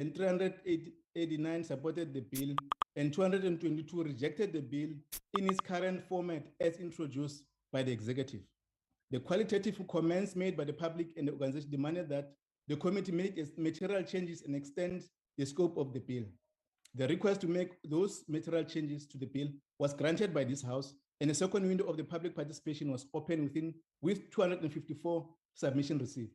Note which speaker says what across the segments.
Speaker 1: and 389 supported the bill, and 222 rejected the bill in its current format as introduced by the executive. The qualitative comments made by the public and the organization demanded that the committee make material changes and extend the scope of the bill. The request to make those material changes to the bill was granted by this House, and a second window of the public participation was opened with 254 submissions received.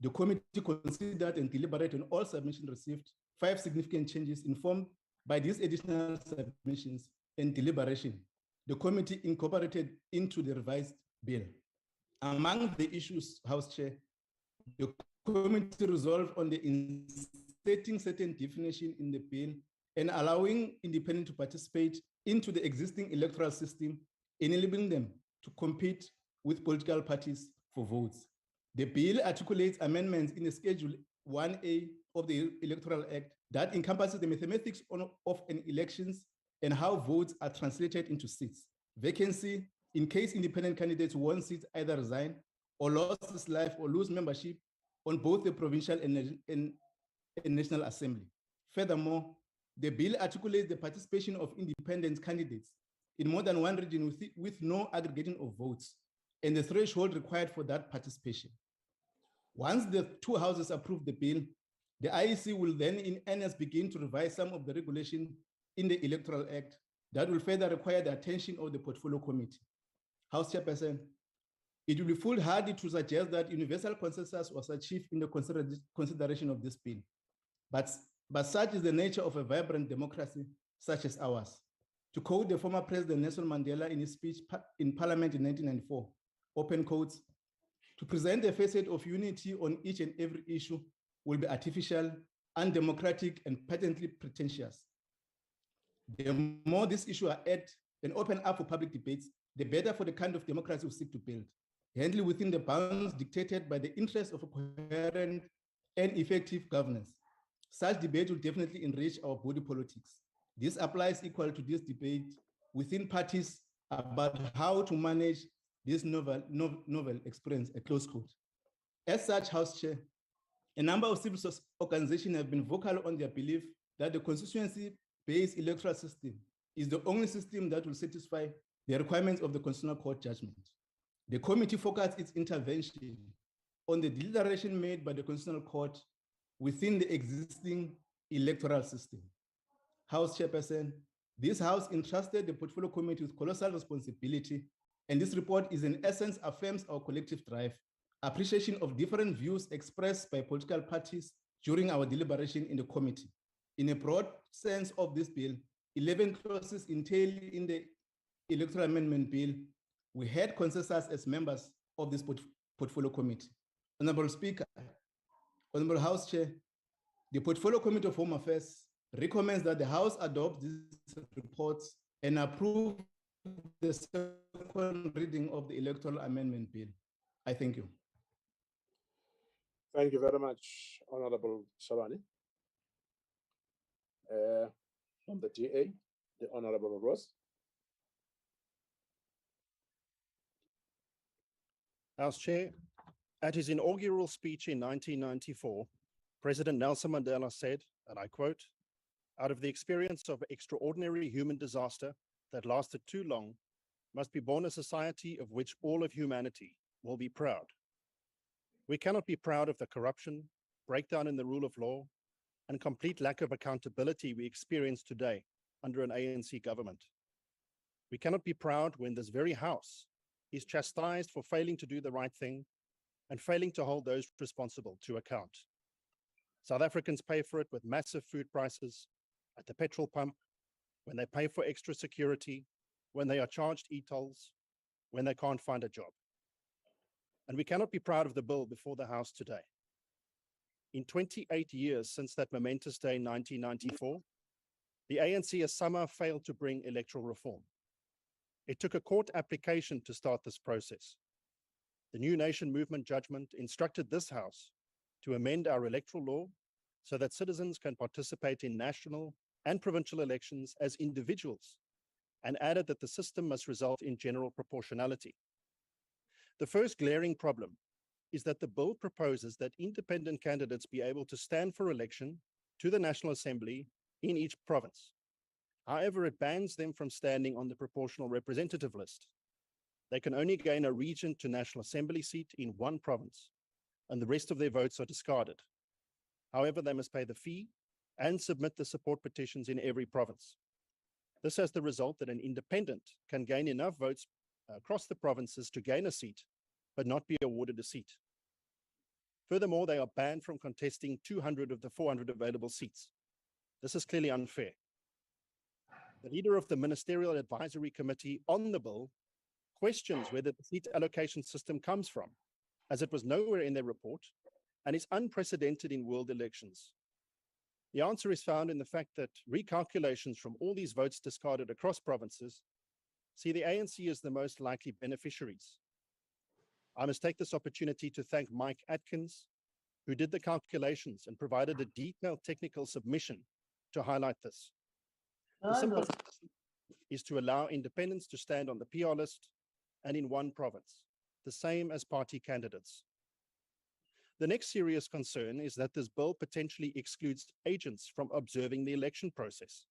Speaker 1: The committee considered and deliberated on all submissions received, 5 significant changes informed by these additional submissions and deliberation. The committee incorporated into the revised bill. Among the issues, House Chair, the committee resolved on the inserting certain definition in the bill and allowing independents to participate into the existing electoral system, enabling them to compete with political parties for votes. The bill articulates amendments in the Schedule 1A of the Electoral Act that encompasses the mathematics of an elections and how votes are translated into seats. Vacancy, in case independent candidates who won seats either resign or lost his life or lose membership on both the provincial and national assembly. Furthermore, the bill articulates the participation of independent candidates in more than one region with no aggregating of votes and the threshold required for that participation. Once the two houses approve the bill, the IEC will then in earnest begin to revise some of the regulation in the Electoral Act that will further require the attention of the Portfolio Committee. House Chairperson, it will be foolhardy to suggest that universal consensus was achieved in the consideration of this bill. But such is the nature of a vibrant democracy such as ours. To quote the former President Nelson Mandela in his speech in Parliament in 1994, open quotes, to present a facet of unity on each and every issue will be artificial, undemocratic, and patently pretentious. The more this issue are aired and open up for public debates, the better for the kind of democracy we seek to build, handled within the bounds dictated by the interests of a coherent and effective governance. Such debate will definitely enrich our body politics. This applies equally to this debate within parties about how to manage this novel experience, a close quote. As such, House Chair, a number of civil society organizations have been vocal on their belief that the constituency-based electoral system is the only system that will satisfy the requirements of the Constitutional Court judgment. The committee focused its intervention on the declaration made by the Constitutional Court within the existing electoral system. House Chairperson, this House entrusted the Portfolio Committee with colossal responsibility, and this report is in essence affirms our collective drive, appreciation of different views expressed by political parties during our deliberation in the committee. In a broad sense of this bill, 11 clauses entailed in the Electoral Amendment Bill, we had consensus as members of this Portfolio Committee. Honorable Speaker, Honorable House Chair, the Portfolio Committee of Home Affairs recommends that the House adopt these reports and approve the second reading of the Electoral Amendment Bill. I thank you.
Speaker 2: Thank you very much, Honorable Shabani. From the GA, the Honorable Ross.
Speaker 3: House Chair, at his inaugural speech in 1994, President Nelson Mandela said, and I quote, "Out of the experience of extraordinary human disaster that lasted too long, must be born a society of which all of humanity will be proud. We cannot be proud of the corruption, breakdown in the rule of law, and complete lack of accountability we experience today under an ANC government. We cannot be proud when this very House is chastised for failing to do the right thing and failing to hold those responsible to account. South Africans pay for it with massive food prices, at the petrol pump, when they pay for extra security, when they are charged e-tolls, when they can't find a job. And we cannot be proud of the bill before the House today. In 28 years since that momentous day in 1994, the ANC has somehow failed to bring electoral reform. It took a court application to start this process. The New Nation Movement judgment instructed this House to amend our electoral law so that citizens can participate in national and provincial elections as individuals, and added that the system must result in general proportionality. The first glaring problem is that the bill proposes that independent candidates be able to stand for election to the National Assembly in each province. However, it bans them from standing on the proportional representative list. They can only gain a region to National Assembly seat in one province, and the rest of their votes are discarded. However, they must pay the fee and submit the support petitions in every province. This has the result that an independent can gain enough votes across the provinces to gain a seat, but not be awarded a seat. Furthermore, they are banned from contesting 200 of the 400 available seats. This is clearly unfair. The leader of the Ministerial Advisory Committee on the bill questions whether the seat allocation system comes from, as it was nowhere in their report and is unprecedented in world elections. The answer is found in the fact that recalculations from all these votes discarded across provinces see the ANC as the most likely beneficiaries. I must take this opportunity to thank Mike Atkins, who did the calculations and provided a detailed technical submission to highlight this. The simple is to allow independents to stand on the PR list and in one province, the same as party candidates. The next serious concern is that this bill potentially excludes agents from observing the election process.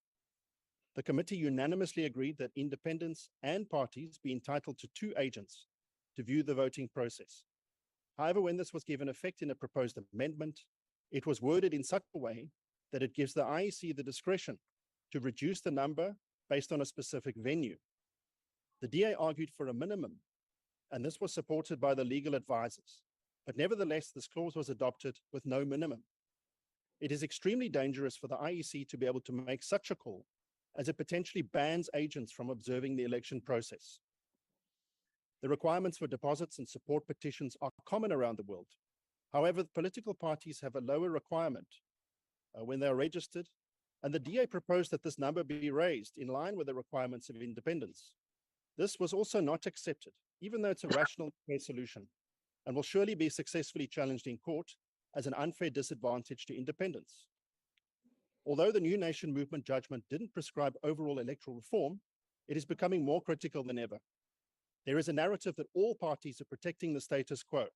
Speaker 3: The committee unanimously agreed that independents and parties be entitled to 2 agents to view the voting process. However, when this was given effect in a proposed amendment, it was worded in such a way that it gives the IEC the discretion to reduce the number based on a specific venue. The DA argued for a minimum, and this was supported by the legal advisors. But nevertheless, this clause was adopted with no minimum. It is extremely dangerous for the IEC to be able to make such a call, as it potentially bans agents from observing the election process. The requirements for deposits and support petitions are common around the world. However, political parties have a lower requirement when they are registered, and the DA proposed that this number be raised in line with the requirements of independence. This was also not accepted, even though it's a rational fair solution, and will surely be successfully challenged in court as an unfair disadvantage to independents. Although the New Nation Movement judgment didn't prescribe overall electoral reform, it is becoming more critical than ever. There is a narrative that all parties are protecting the status quo.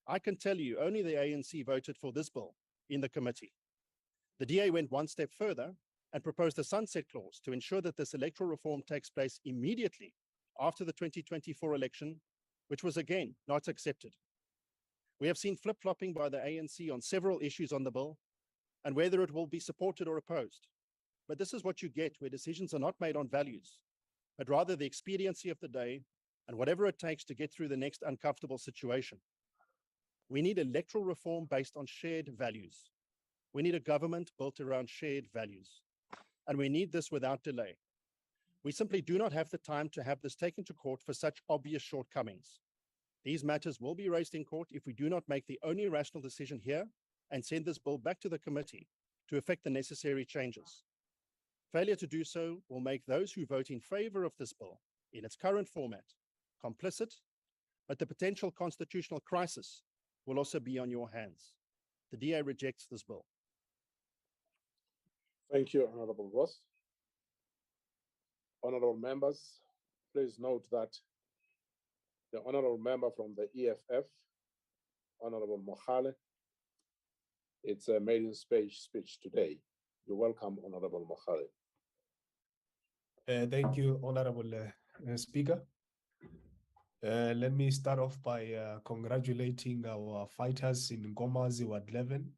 Speaker 3: I can tell you only the ANC voted for this bill in the committee. The DA went one step further and proposed a sunset clause to ensure that this electoral reform takes place immediately after the 2024 election, which was again not accepted. We have seen flip-flopping by the ANC on several issues on the bill and whether it will be supported or opposed. But this is what you get where decisions are not made on values, but rather the expediency of the day and whatever it takes to get through the next uncomfortable situation. We need electoral reform based on shared values. We need a government built around shared values. And we need this without delay. We simply do not have the time to have this taken to court for such obvious shortcomings. These matters will be raised in court if we do not make the only rational decision here and send this bill back to the committee to effect the necessary changes. Failure to do so will make those who vote in favor of this bill in its current format complicit, but the potential constitutional crisis will also be on your hands. The DA rejects this bill.
Speaker 2: Thank you, Honorable Ross. Honorable members, please note that the honorable member from the EFF, Honorable Mohale, it's a maiden speech today. You're welcome, Honorable Mohale.
Speaker 4: Thank you, Honorable Speaker. Let me start off by congratulating our fighters in Nkomazi Ward 11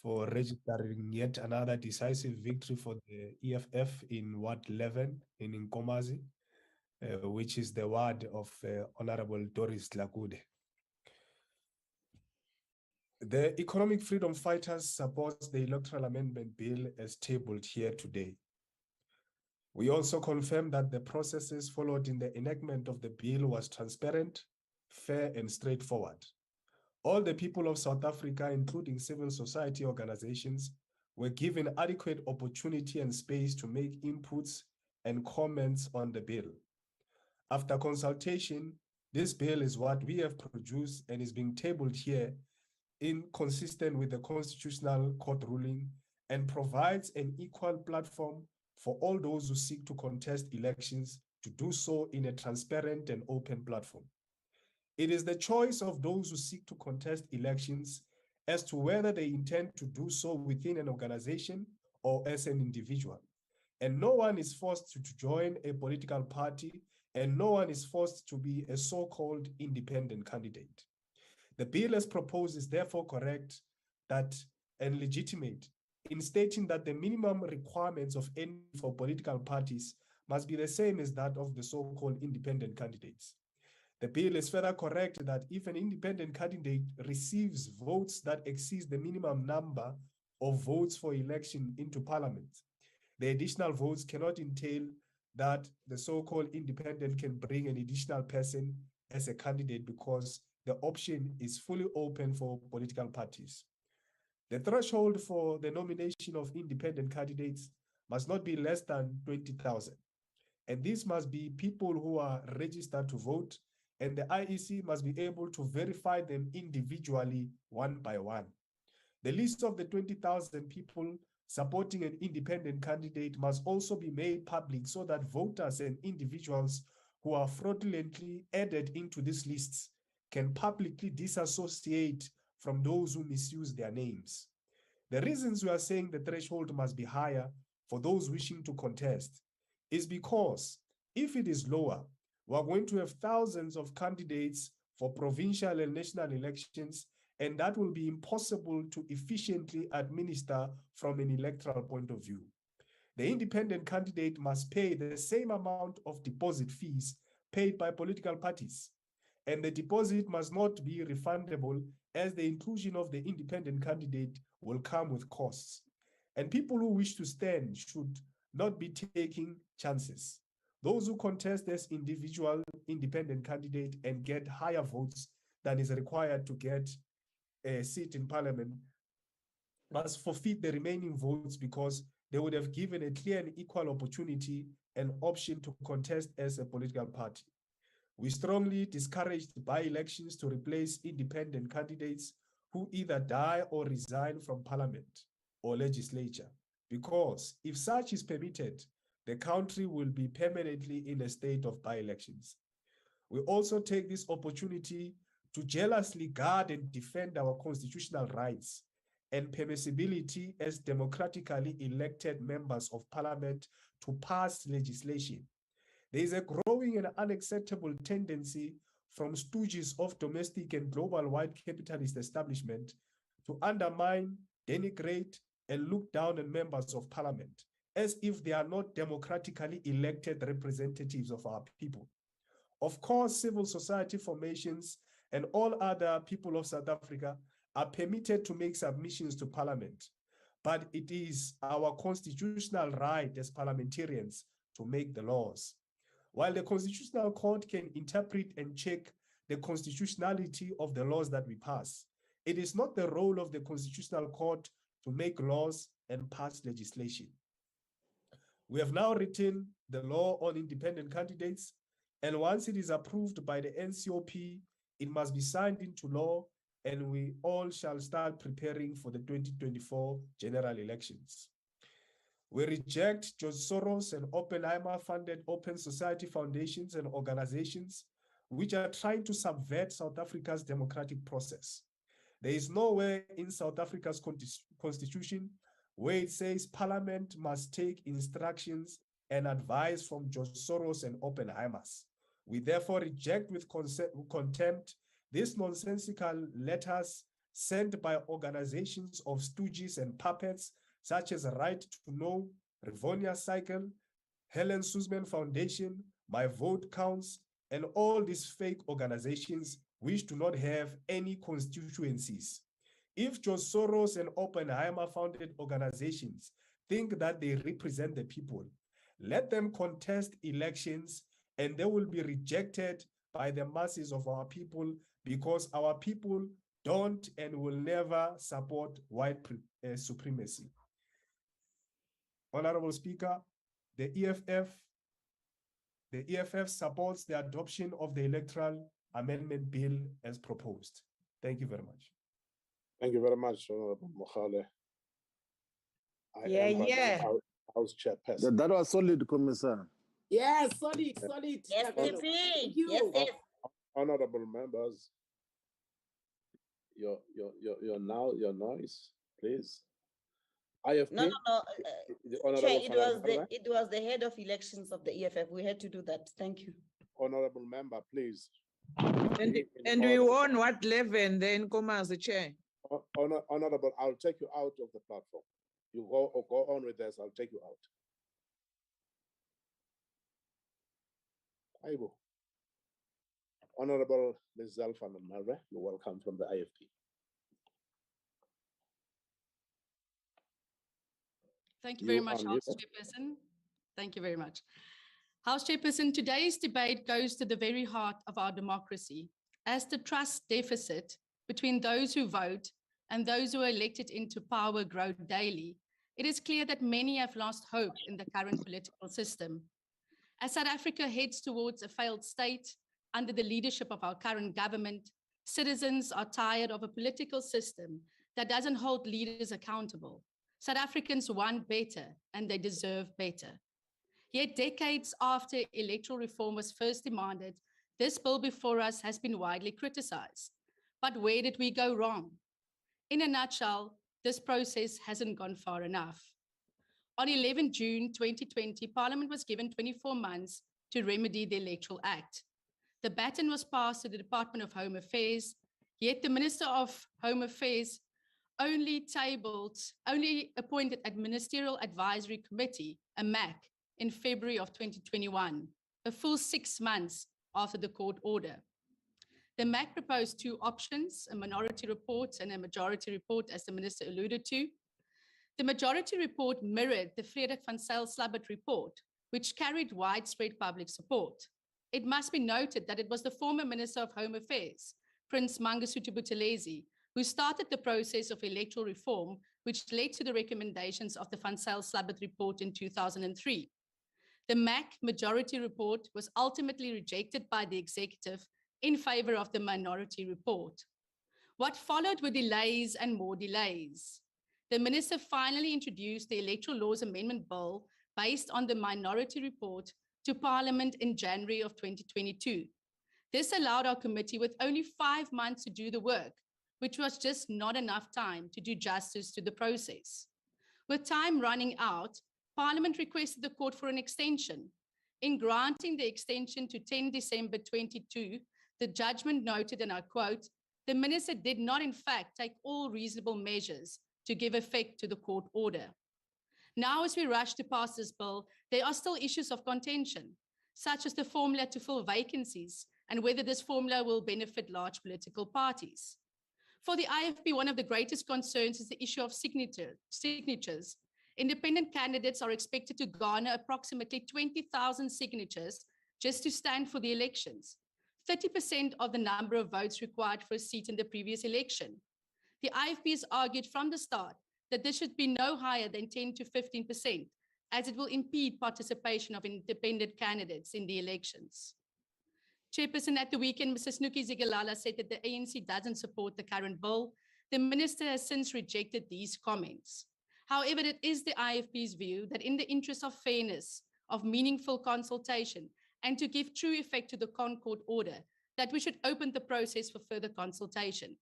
Speaker 4: for registering yet another decisive victory for the EFF in Ward 11 in Nkomazi, which is the ward of Honorable Doris Dlakude. The Economic Freedom Fighters support the Electoral Amendment Bill as tabled here today. We also confirm that the processes followed in the enactment of the bill was transparent, fair, and straightforward. All the people of South Africa, including civil society organizations, were given adequate opportunity and space to make inputs and comments on the bill. After consultation, this bill is what we have produced and is being tabled here consistent with the Constitutional Court ruling and provides an equal platform for all those who seek to contest elections to do so in a transparent and open platform. It is the choice of those who seek to contest elections as to whether they intend to do so within an organization or as an individual. And no one is forced to join a political party, and no one is forced to be a so-called independent candidate. The bill as proposed is therefore correct that and legitimate in stating that the minimum requirements of entry for political parties must be the same as that of the so-called independent candidates. The bill is further correct that if an independent candidate receives votes that exceed the minimum number of votes for election into parliament, the additional votes cannot entail that the so-called independent can bring an additional person as a candidate because the option is fully open for political parties. The threshold for the nomination of independent candidates must not be less than 20,000. And these must be people who are registered to vote, and the IEC must be able to verify them individually one by one. The list of the 20,000 people supporting an independent candidate must also be made public so that voters and individuals who are fraudulently added into these lists can publicly disassociate from those who misuse their names. The reasons we are saying the threshold must be higher for those wishing to contest is because if it is lower, we are going to have thousands of candidates for provincial and national elections, and that will be impossible to efficiently administer from an electoral point of view. The independent candidate must pay the same amount of deposit fees paid by political parties, and the deposit must not be refundable as the inclusion of the independent candidate will come with costs. And people who wish to stand should not be taking chances. Those who contest as individual independent candidate and get higher votes than is required to get a seat in parliament must forfeit the remaining votes because they would have given a clear and equal opportunity and option to contest as a political party. We strongly discouraged by-elections to replace independent candidates who either die or resign from parliament or legislature, because if such is permitted, the country will be permanently in a state of by-elections. We also take this opportunity to jealously guard and defend our constitutional rights and permissibility as democratically elected members of parliament to pass legislation. There is a growing and unacceptable tendency from stooges of domestic and global white capitalist establishment to undermine, denigrate, and look down on members of parliament as if they are not democratically elected representatives of our people. Of course, civil society formations and all other people of South Africa are permitted to make submissions to parliament, but it is our constitutional right as parliamentarians to make the laws. While the Constitutional Court can interpret and check the constitutionality of the laws that we pass, it is not the role of the Constitutional Court to make laws and pass legislation. We have now written the law on independent candidates, and once it is approved by the NCOP, it must be signed into law, and we all shall start preparing for the 2024 general elections. We reject George Soros and Oppenheimer-funded open society foundations and organizations which are trying to subvert South Africa's democratic process. There is nowhere in South Africa's constitution where it says parliament must take instructions and advice from George Soros and Oppenheimers. We therefore reject with contempt these nonsensical letters sent by organizations of stooges and puppets such as Right to Know, Rivonia Cycle, Helen Suzman Foundation, My Vote Counts, and all these fake organizations which do not have any constituencies. If George Soros and Oppenheimer-founded organizations think that they represent the people, let them contest elections and they will be rejected by the masses of our people because our people don't and will never support white supremacy. Honorable Speaker, the EFF supports the adoption of the Electoral Amendment Bill as proposed. Thank you very much.
Speaker 2: Thank you very much, Honorable Motsoaledi. House Chairperson.
Speaker 5: That was solid, Commissioner.
Speaker 6: Yes, solid.
Speaker 7: Yes,
Speaker 6: Thank you.
Speaker 7: Yes.
Speaker 2: Honorable members, your noise, please. IFP?
Speaker 5: No.
Speaker 2: The
Speaker 5: Chair,
Speaker 2: Honorable
Speaker 5: it was the head of elections of the EFF. We had to do that. Thank you.
Speaker 2: Honorable member, please.
Speaker 6: And we won what level then come as the chair?
Speaker 2: Honorable, I'll take you out of the platform. You go on with this, I'll take you out. Aibo. Honorable Ms. Zalfan Malre, you're welcome from the IFP.
Speaker 7: Thank you very much, House Chairperson. Thank you very much. House Chairperson, today's debate goes to the very heart of our democracy. As the trust deficit between those who vote and those who are elected into power grow daily, it is clear that many have lost hope in the current political system. As South Africa heads towards a failed state under the leadership of our current government, citizens are tired of a political system that doesn't hold leaders accountable. South Africans want better and they deserve better. Yet decades after electoral reform was first demanded, this bill before us has been widely criticized. But where did we go wrong? In a nutshell, this process hasn't gone far enough. On 11 June 2020, Parliament was given 24 months to remedy the Electoral Act. The baton was passed to the Department of Home Affairs, yet the Minister of Home Affairs only appointed a Ministerial Advisory Committee, a MAC, in February of 2021, a full 6 months after the court order. The MAC proposed two options, a minority report and a majority report, as the Minister alluded to. The majority report mirrored the Frederik van Zyl-Slabbert report, which carried widespread public support. It must be noted that it was the former Minister of Home Affairs, Prince Mangosuthu Buthelezi, who started the process of electoral reform, which led to the recommendations of the Van Zyl-Slabbert report in 2003. The MAC majority report was ultimately rejected by the executive in favor of the minority report. What followed were delays and more delays. The minister finally introduced the Electoral Laws Amendment Bill based on the minority report to Parliament in January of 2022. This allowed our committee with only 5 months to do the work, which was just not enough time to do justice to the process. With time running out, Parliament requested the court for an extension. In granting the extension to 10 December 22, the judgment noted, and I quote, "The minister did not in fact take all reasonable measures to give effect to the court order." Now, as we rush to pass this bill, there are still issues of contention, such as the formula to fill vacancies and whether this formula will benefit large political parties. For the IFP, one of the greatest concerns is the issue of signatures. Independent candidates are expected to garner approximately 20,000 signatures just to stand for the elections, 30% of the number of votes required for a seat in the previous election. The IFP has argued from the start that this should be no higher than 10 to 15%, as it will impede participation of independent candidates in the elections. Chairperson, at the weekend, Mr. Snooki Zigalala said that the ANC doesn't support the current bill. The minister has since rejected these comments. However, it is the IFP's view that in the interest of fairness, of meaningful consultation, and to give true effect to the Concord order, that we should open the process for further consultation.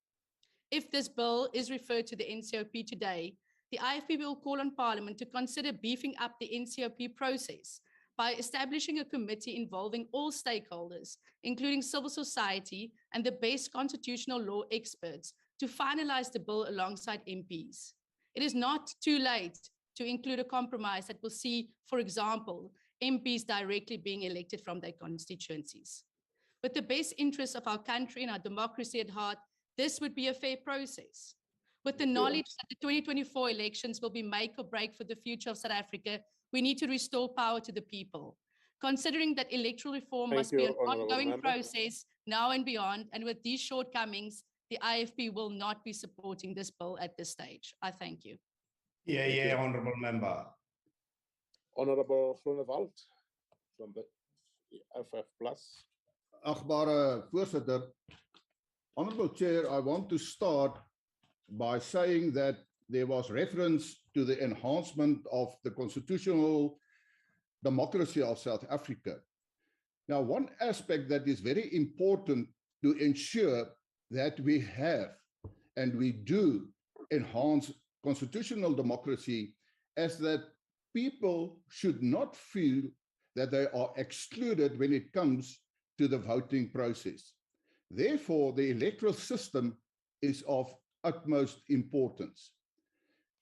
Speaker 7: If this bill is referred to the NCOP today, the IFP will call on Parliament to consider beefing up the NCOP process by establishing a committee involving all stakeholders, including civil society and the best constitutional law experts, to finalize the bill alongside MPs. It is not too late to include a compromise that will see, for example, MPs directly being elected from their constituencies. With the best interests of our country and our democracy at heart, this would be a fair process. With the knowledge that the 2024 elections will be make or break for the future of South Africa, we need to restore power to the people. Considering that electoral reform must be an ongoing process now and beyond, and with these shortcomings, the IFP will not be supporting this bill at this stage. I thank you.
Speaker 8: Honourable member.
Speaker 2: Honourable Groenewald from the FF+.
Speaker 9: Agbare voorsitter, Honourable Chair, I want to start by saying that there was reference to the enhancement of the constitutional democracy of South Africa. Now, one aspect that is very important to ensure that we have and we do enhance constitutional democracy, is that people should not feel that they are excluded when it comes to the voting process. Therefore, the electoral system is of utmost importance.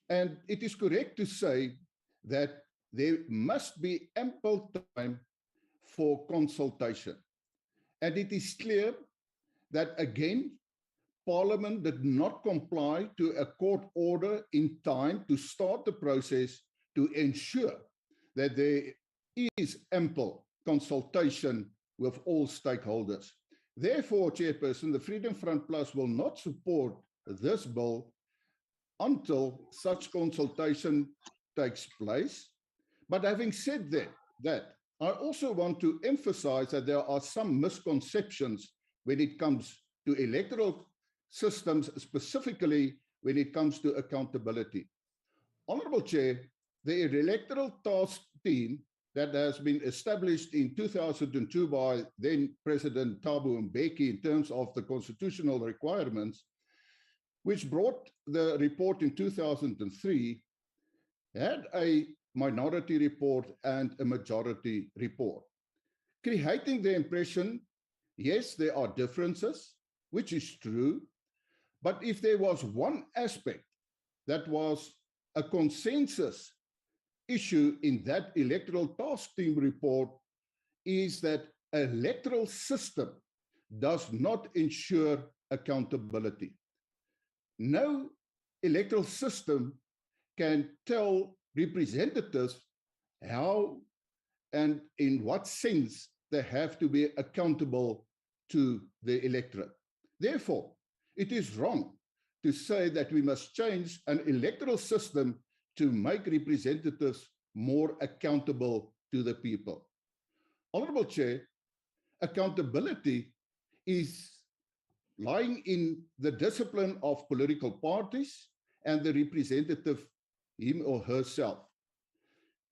Speaker 9: And it is correct to say that there must be ample time for consultation. And it is clear that, again, Parliament did not comply to a court order in time to start the process to ensure that there is ample consultation with all stakeholders. Therefore, Chairperson, the Freedom Front Plus will not support this bill until such consultation takes place. But having said that, I also want to emphasize that there are some misconceptions when it comes to electoral systems, specifically when it comes to accountability. Honorable Chair, the electoral task team that has been established in 2002 by then President Thabo Mbeki in terms of the constitutional requirements, which brought the report in 2003, had a minority report and a majority report, creating the impression, yes, there are differences, which is true, but if there was one aspect that was a consensus issue in that electoral task team report, is that electoral system does not ensure accountability. No electoral system can tell representatives how and in what sense they have to be accountable to the electorate. Therefore, it is wrong to say that we must change an electoral system to make representatives more accountable to the people. Honorable Chair, accountability is lying in the discipline of political parties and the representative, him or herself.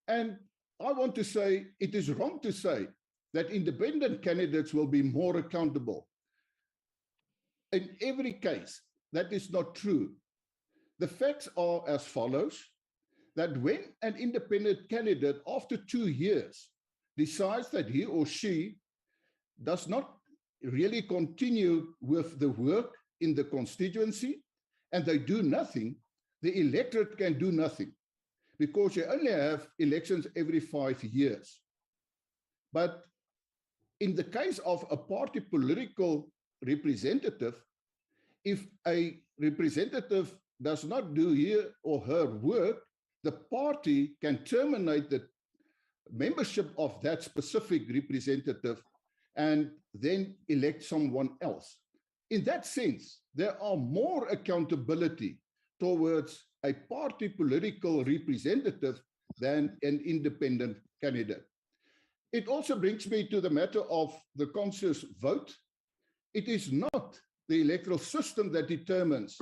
Speaker 9: And I want to say it is wrong to say that independent candidates will be more accountable. In every case, that is not true. The facts are as follows, that when an independent candidate, after 2 years, decides that he or she does not really continue with the work in the constituency and they do nothing, the electorate can do nothing because you only have elections every 5 years. But in the case of a party political representative, if a representative does not do his or her work, the party can terminate the membership of that specific representative and then elect someone else. In that sense, there are more accountability towards a party political representative than an independent candidate. It also brings me to the matter of the conscious vote. It is not the electoral system that determines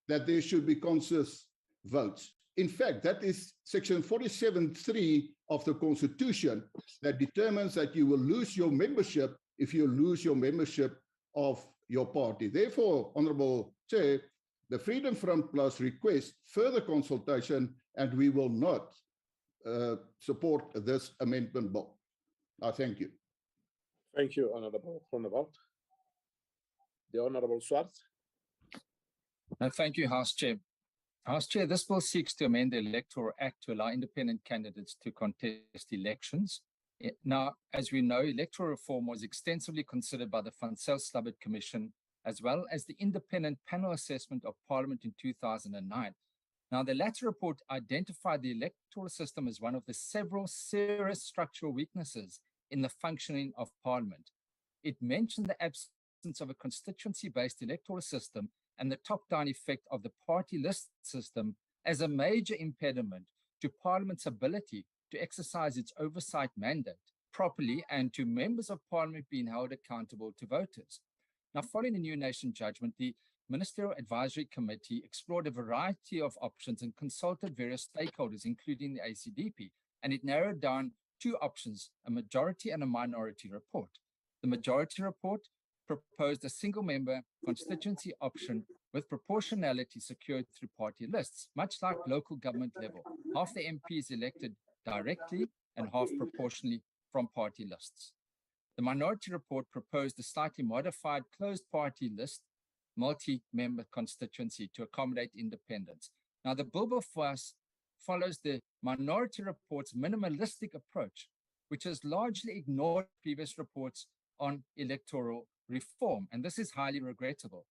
Speaker 9: that there should be conscious votes. In fact, that is section 47(3) of the Constitution that determines that you will lose your membership if you lose your membership of your party. Therefore, Honorable Chair, the Freedom Front Plus requests further consultation and we will not support this amendment bill. I thank you.
Speaker 2: Thank you, Honorable Groenewald. The Honorable Swartz.
Speaker 10: Thank you, House Chair. House Chair, this bill seeks to amend the Electoral Act to allow independent candidates to contest elections. Now, as we know, electoral reform was extensively considered by the Van Zyl-Slabbert Commission, as well as the independent panel assessment of Parliament in 2009. Now, the latter report identified the electoral system as one of the several serious structural weaknesses in the functioning of Parliament. It mentioned the absence of a constituency-based electoral system and the top-down effect of the party list system as a major impediment to Parliament's ability to exercise its oversight mandate properly and to members of Parliament being held accountable to voters. Now, following the New Nation judgment, the Ministerial Advisory Committee explored a variety of options and consulted various stakeholders, including the ACDP, and it narrowed down 2 options, a majority and a minority report. The majority report proposed a single-member constituency option with proportionality secured through party lists, much like local government level. Half the MPs elected directly and half proportionally from party lists. The minority report proposed a slightly modified closed party list, multi-member constituency to accommodate independents. Now, the bill before us follows the minority report's minimalistic approach, which has largely ignored previous reports on electoral reform, and this is highly regrettable.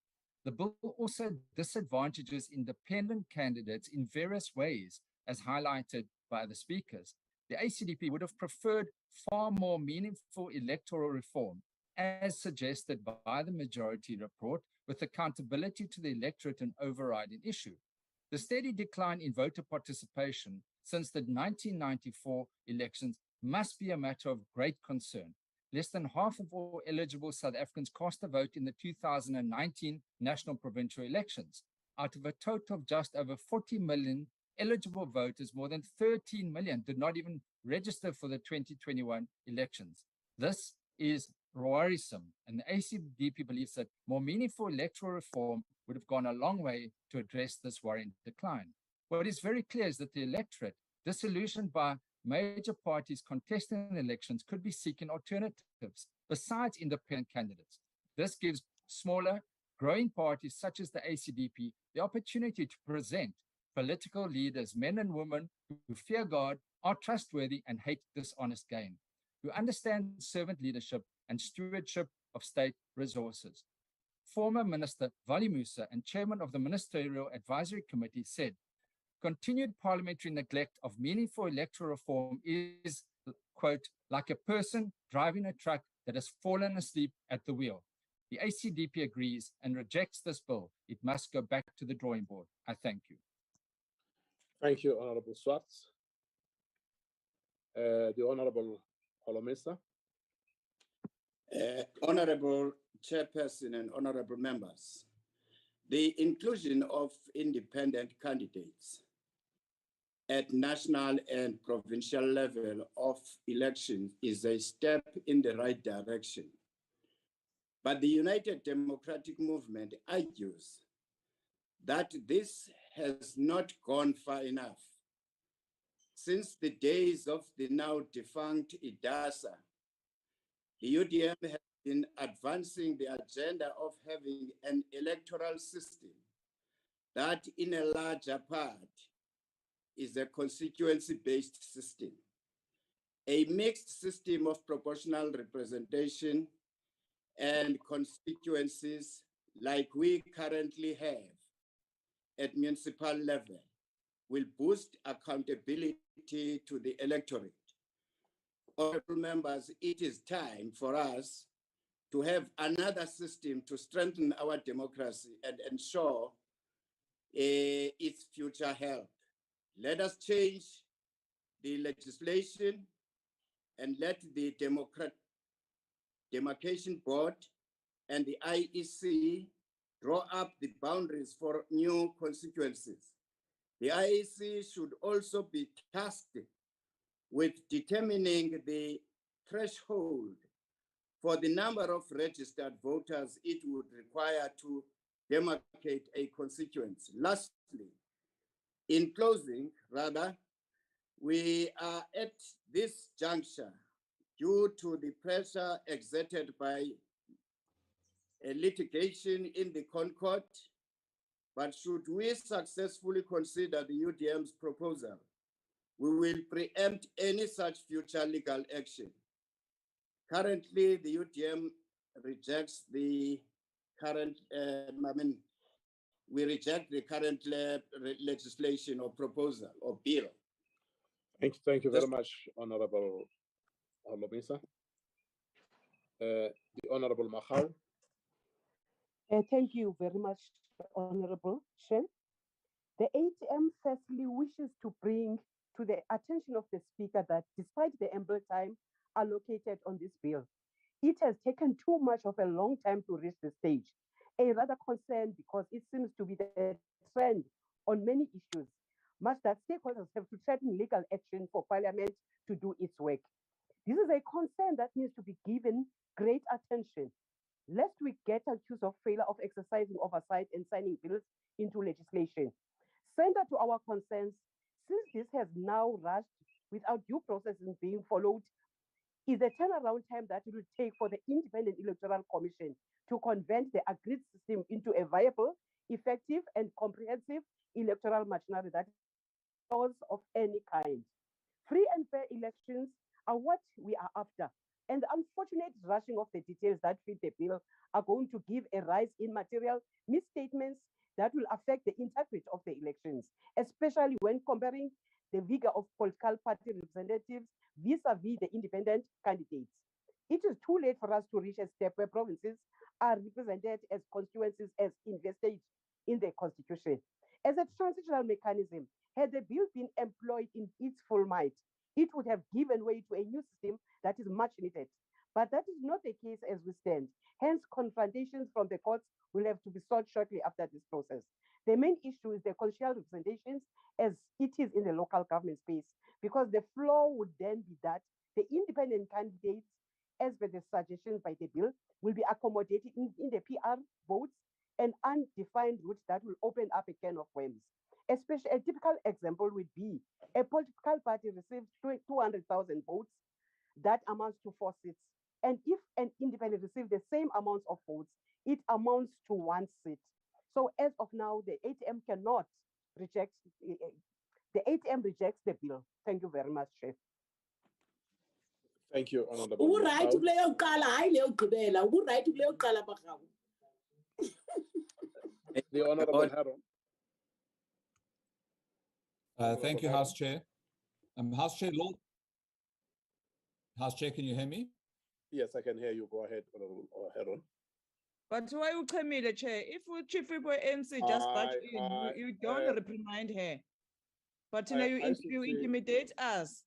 Speaker 10: The bill also disadvantages independent candidates in various ways, as highlighted by the speakers. The ACDP would have preferred far more meaningful electoral reform, as suggested by the majority report, with accountability to the electorate an overriding issue. The steady decline in voter participation since the 1994 elections must be a matter of great concern. Less than half of all eligible South Africans cast a vote in the 2019 national provincial elections. Out of a total of just over 40 million eligible voters, more than 13 million did not even register for the 2021 elections. This is worrisome, and the ACDP believes that more meaningful electoral reform would have gone a long way to address this worrying decline. What is very clear is that the electorate, disillusioned by major parties contesting the elections, could be seeking alternatives besides independent candidates. This gives smaller, growing parties such as the ACDP the opportunity to present political leaders, men and women who fear God, are trustworthy, and hate dishonest gain, who understand servant leadership and stewardship of state resources. Former Minister Vali Musa and chairman of the Ministerial Advisory Committee said, continued parliamentary neglect of meaningful electoral reform is, quote, like a person driving a truck that has fallen asleep at the wheel. The ACDP agrees and rejects this bill. It must go back to the drawing board. I thank you.
Speaker 2: Thank you, Honorable Swartz. The Honorable Holomisa.
Speaker 11: Honorable Chairperson and honorable members, the inclusion of independent candidates at national and provincial level of elections is a step in the right direction. But the United Democratic Movement argues that this has not gone far enough. Since the days of the now defunct IDASA, the UDM has been advancing the agenda of having an electoral system that in a larger part is a constituency-based system, a mixed system of proportional representation and constituencies like we currently have at municipal level will boost accountability to the electorate. Honorable members, it is time for us to have another system to strengthen our democracy and ensure its future health. Let us change the legislation and let the Demarcation Board and the IEC draw up the boundaries for new constituencies. The IEC should also be tasked with determining the threshold for the number of registered voters it would require to demarcate a constituency. Lastly, in closing, we are at this juncture due to the pressure exerted by a litigation in the Concord, but should we successfully consider the UDM's proposal, we will preempt any such future legal action. Currently, the UDM rejects the current, we reject the current legislation or proposal or bill.
Speaker 2: Thank you very much, Honorable Holomisa. The Honorable Mahau.
Speaker 12: Thank you very much, Honorable Chair. The ATM firstly wishes to bring to the attention of the Speaker that despite the ample time allocated on this bill, it has taken too much of a long time to reach the stage. A rather concern because it seems to be the trend on many issues, much that stakeholders have to threaten legal action for Parliament to do its work. This is a concern that needs to be given great attention. lest we get accused of failure of exercising oversight and signing bills into legislation. Central to our concerns, since this has now rushed without due processes being followed, is the turnaround time that it will take for the Independent Electoral Commission to convert the agreed system into a viable, effective, and comprehensive electoral machinery that is of any kind. Free and fair elections are what we are after, and the unfortunate rushing of the details that fit the bill are going to give a rise in material misstatements that will affect the integrity of the elections, especially when comparing the vigor of political party representatives vis-a-vis the independent candidates. It is too late for us to reach a step where provinces are represented as constituencies as invested in the constitution. As a transitional mechanism, had the bill been employed in its full might, it would have given way to a new system that is much needed. But that is not the case as we stand. Hence, confrontations from the courts will have to be sought shortly after this process. The main issue is the constitutional representations as it is in the local government space, because the flaw would then be that the independent candidates, as per the suggestions by the bill, will be accommodated in the PR votes and undefined routes that will open up a can of worms. Especially a typical example would be a political party receives 200,000 votes, that amounts to 4 seats. And if an independent receives the same amount of votes, it amounts to 1 seat. So as of now, the ATM cannot reject, the ATM rejects the bill. Thank you very much, Chair.
Speaker 2: Thank you, Honorable.
Speaker 13: Who right to play a color? I know Kubela. Who right to play a color?
Speaker 2: The Honorable Harold.
Speaker 14: Thank you, House Chair. House Chair, House Chair, can you hear me?
Speaker 2: Yes, I can hear you. Go ahead, Honorable Harold.
Speaker 6: But why you come in, Chair? If Chief People MC just barge in, you don't reprimand her. But you intimidate us.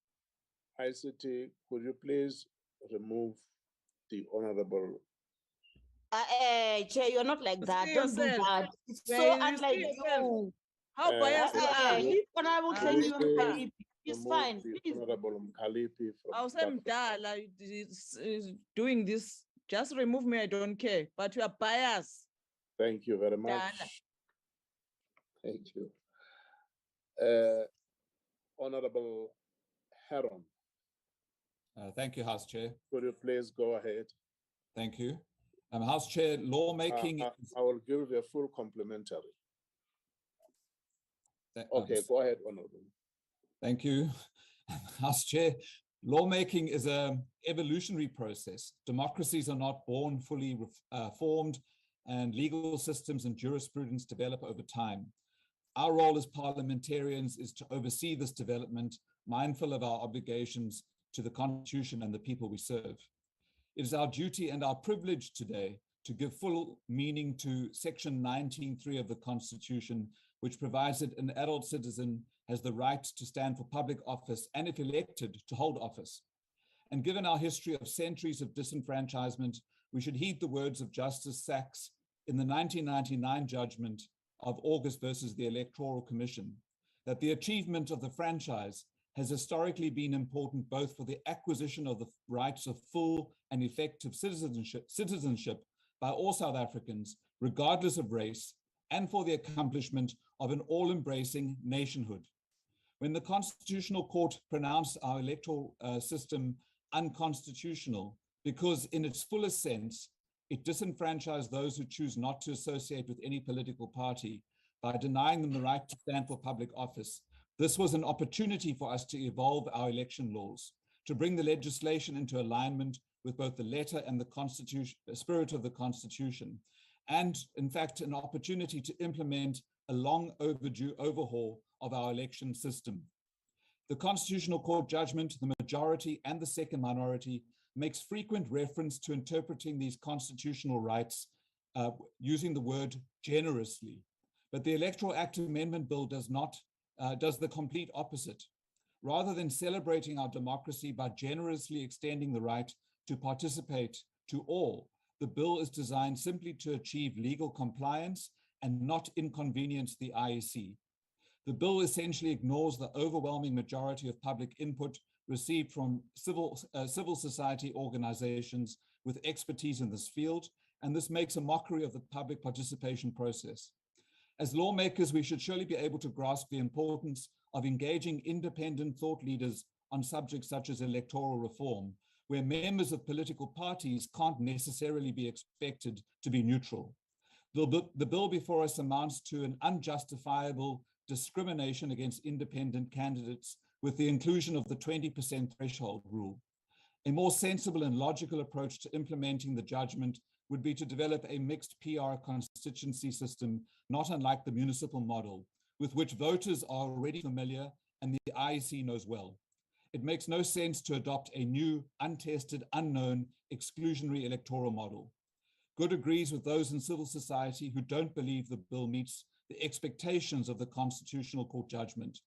Speaker 2: ICT, could you please remove the Honorable?
Speaker 5: Chair, you're not like that. Don't do that. It's so unlike you.
Speaker 6: How biased you are.
Speaker 5: If Honorable Khalipi, it's fine. Please.
Speaker 2: Honorable Khalipi
Speaker 6: I'll say Mdala is doing this. Just remove me, I don't care. But you are biased.
Speaker 2: Thank you very much.
Speaker 6: Dala.
Speaker 2: Thank you. Honorable Heron.
Speaker 14: Thank you, House Chair.
Speaker 2: Could you please go ahead?
Speaker 14: Thank you. House Chair, lawmaking.
Speaker 2: I will give you a full complimentary. Okay, go ahead, Honorable.
Speaker 14: Thank you. House Chair, lawmaking is an evolutionary process. Democracies are not born fully formed, and legal systems and jurisprudence develop over time. Our role as parliamentarians is to oversee this development, mindful of our obligations to the Constitution and the people we serve. It is our duty and our privilege today to give full meaning to Section 19(3) of the Constitution, which provides that an adult citizen has the right to stand for public office and, if elected, to hold office. And given our history of centuries of disenfranchisement, we should heed the words of Justice Sachs in the 1999 judgment of August versus the Electoral Commission, that the achievement of the franchise has historically been important both for the acquisition of the rights of full and effective citizenship by all South Africans, regardless of race, and for the accomplishment of an all-embracing nationhood. When the Constitutional Court pronounced our electoral system unconstitutional because in its fullest sense, it disenfranchised those who choose not to associate with any political party by denying them the right to stand for public office, this was an opportunity for us to evolve our election laws, to bring the legislation into alignment with both the letter and the spirit of the Constitution, and in fact, an opportunity to implement a long overdue overhaul of our election system. The Constitutional Court judgment, the majority and the second minority, makes frequent reference to interpreting these constitutional rights using the word generously. But the Electoral Amendment Bill does the complete opposite. Rather than celebrating our democracy by generously extending the right to participate to all, the bill is designed simply to achieve legal compliance and not inconvenience the IEC. The bill essentially ignores the overwhelming majority of public input received from civil society organizations with expertise in this field and this makes a mockery of the public participation process. As lawmakers, we should surely be able to grasp the importance of engaging independent thought leaders on subjects such as electoral reform, where members of political parties can't necessarily be expected to be neutral. The bill before us amounts to an unjustifiable discrimination against independent candidates with the inclusion of the 20% threshold rule. A more sensible and logical approach to implementing the judgment would be to develop a mixed PR constituency system, not unlike the municipal model, with which voters are already familiar and the IEC knows well. It makes no sense to adopt a new, untested, unknown, exclusionary electoral model. Good agrees with those in civil society who don't believe the bill meets the expectations of the Constitutional Court judgment.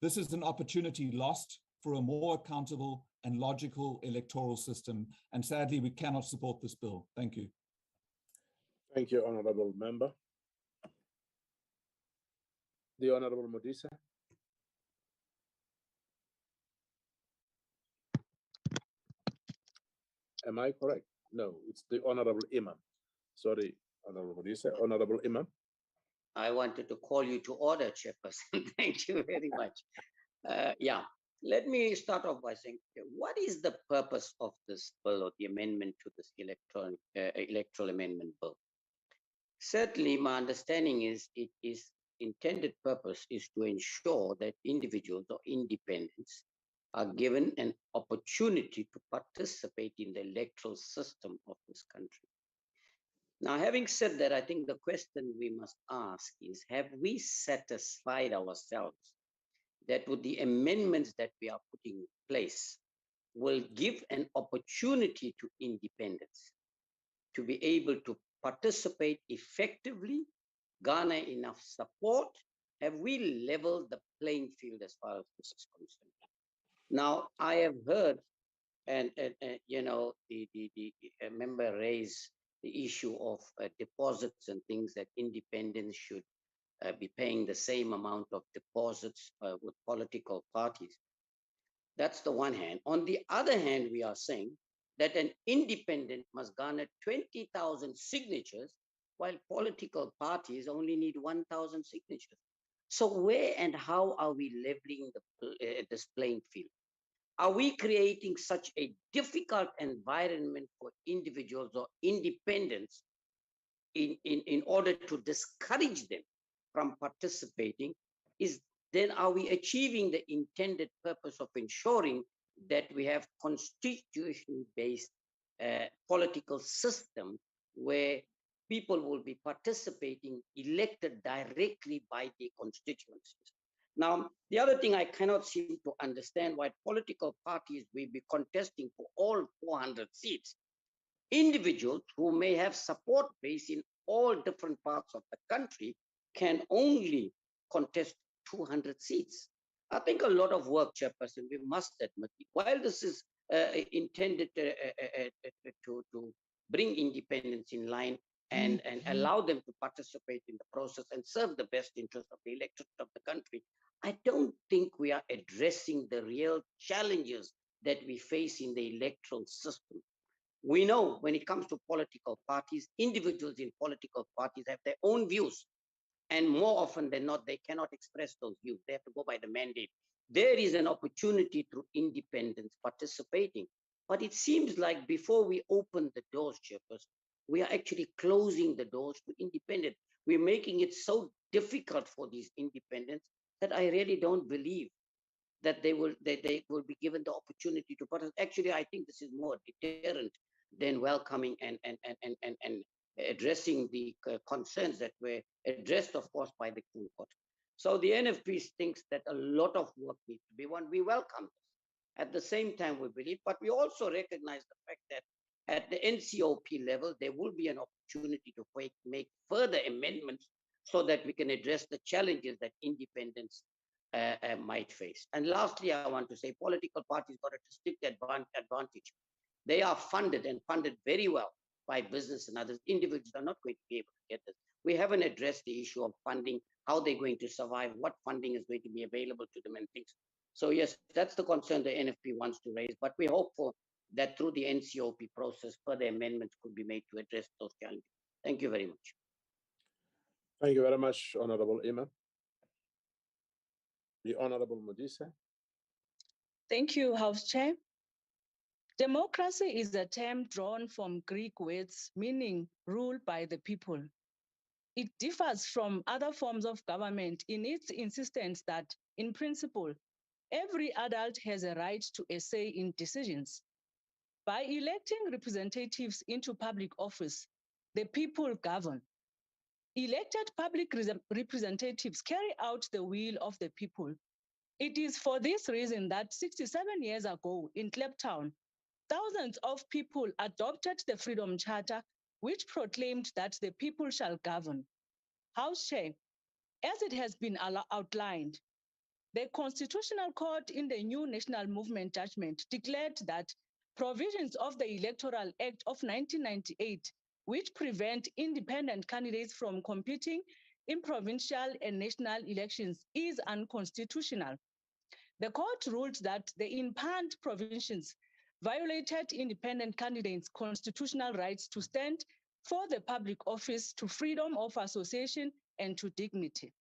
Speaker 14: This is an opportunity lost for a more accountable and logical electoral system, and sadly, we cannot support this bill. Thank you.
Speaker 2: Thank you, Honorable Member. The Honorable Modise. Am I correct? No, it's the Honorable Imam. Sorry, Honorable Modise. Honorable Imam.
Speaker 15: I wanted to call you to order, Chairperson. Thank you very much. Yeah, let me start off by saying, what is the purpose of this bill or the amendment to this Electoral Amendment Bill? Certainly, my understanding is it is intended purpose is to ensure that individuals or independents are given an opportunity to participate in the electoral system of this country. Now, having said that, I think the question we must ask is, have we satisfied ourselves that with the amendments that we are putting in place will give an opportunity to independents to be able to participate effectively, garner enough support? Have we leveled the playing field as far as this is concerned? Now, I have heard, and you know, the member raised the issue of deposits and things that independents should be paying the same amount of deposits with political parties. That's the one hand. On the other hand, we are saying that an independent must garner 20,000 signatures while political parties only need 1,000 signatures. So where and how are we leveling this playing field? Are we creating such a difficult environment for individuals or independents in order to discourage them from participating? Then are we achieving the intended purpose of ensuring that we have constitution-based political system where people will be participating elected directly by the constituencies? Now, the other thing I cannot seem to understand why political parties will be contesting for all 400 seats. Individuals who may have support base in all different parts of the country can only contest 200 seats. I think a lot of work, Chairperson, we must admit, while this is intended to bring independence in line and allow them to participate in the process and serve the best interest of the electorate of the country, I don't think we are addressing the real challenges that we face in the electoral system. We know when it comes to political parties, individuals in political parties have their own views. And more often than not, they cannot express those views. They have to go by the mandate. There is an opportunity through independents participating. But it seems like before we open the doors, Chairperson, we are actually closing the doors to independents. We're making it so difficult for these independents that I really don't believe that they will be given the opportunity to participate. Actually, I think this is more deterrent than welcoming and addressing the concerns that were addressed, of course, by the King Court. So the NFP thinks that a lot of work needs to be done. We welcome this. At the same time, we believe, but we also recognize the fact that at the NCOP level, there will be an opportunity to make further amendments so that we can address the challenges that independents might face. And lastly, I want to say political parties got a distinct advantage. They are funded and funded very well by business and others. Individuals are not going to be able to get this. We haven't addressed the issue of funding, how they're going to survive, what funding is going to be available to them and things. So yes, that's the concern the NFP wants to raise, but we hope for that through the NCOP process, further amendments could be made to address those challenges. Thank you very much.
Speaker 2: Thank you very much, Honorable Imam. The Honorable Modise.
Speaker 6: Thank you, House Chair. Democracy is a term drawn from Greek words meaning rule by the people. It differs from other forms of government in its insistence that, in principle, every adult has a right to a say in decisions. By electing representatives into public office, the people govern. Elected public representatives carry out the will of the people. It is for this reason that 67 years ago in Kliptown, thousands of people adopted the Freedom Charter, which proclaimed that the people shall govern. House Chair, as it has been outlined, the Constitutional Court in the new National Movement judgment declared that provisions of the Electoral Act of 1998, which prevent independent candidates from competing in provincial and national elections, is unconstitutional. The court ruled that the impaned provisions violated independent candidates' constitutional rights to stand for the public office, to freedom of association, and to dignity.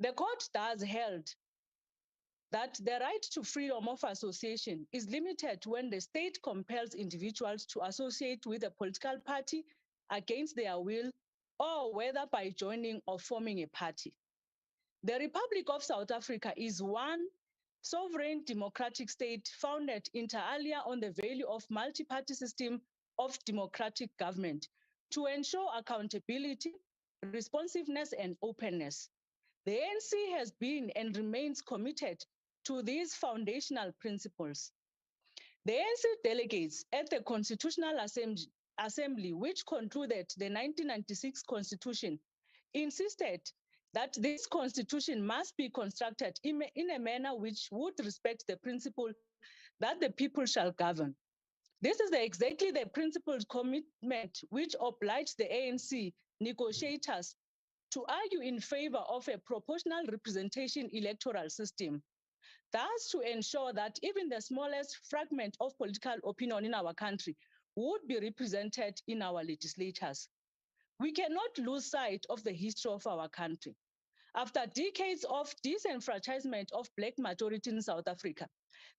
Speaker 6: The court thus held that the right to freedom of association is limited when the state compels individuals to associate with a political party against their will, or whether by joining or forming a party. The Republic of South Africa is one sovereign democratic state founded inter alia on the value of multi-party system of democratic government to ensure accountability, responsiveness, and openness. The ANC has been and remains committed to these foundational principles. The ANC delegates at the Constitutional Assembly, which concluded the 1996 Constitution, insisted that this Constitution must be constructed in a manner which would respect the principle that the people shall govern. This is exactly the principled commitment which obliged the ANC negotiators to argue in favor of a proportional representation electoral system, thus to ensure that even the smallest fragment of political opinion in our country would be represented in our legislatures. We cannot lose sight of the history of our country. After decades of disenfranchisement of Black majority in South Africa,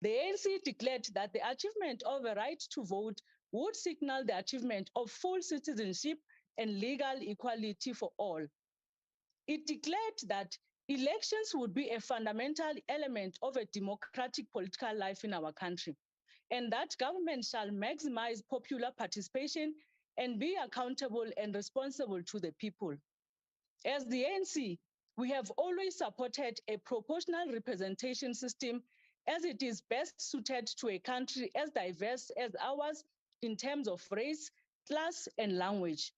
Speaker 6: the ANC declared that the achievement of a right to vote would signal the achievement of full citizenship and legal equality for all. It declared that elections would be a fundamental element of a democratic political life in our country, and that government shall maximize popular participation and be accountable and responsible to the people. As the ANC, we have always supported a proportional representation system as it is best suited to a country as diverse as ours in terms of race, class, and language.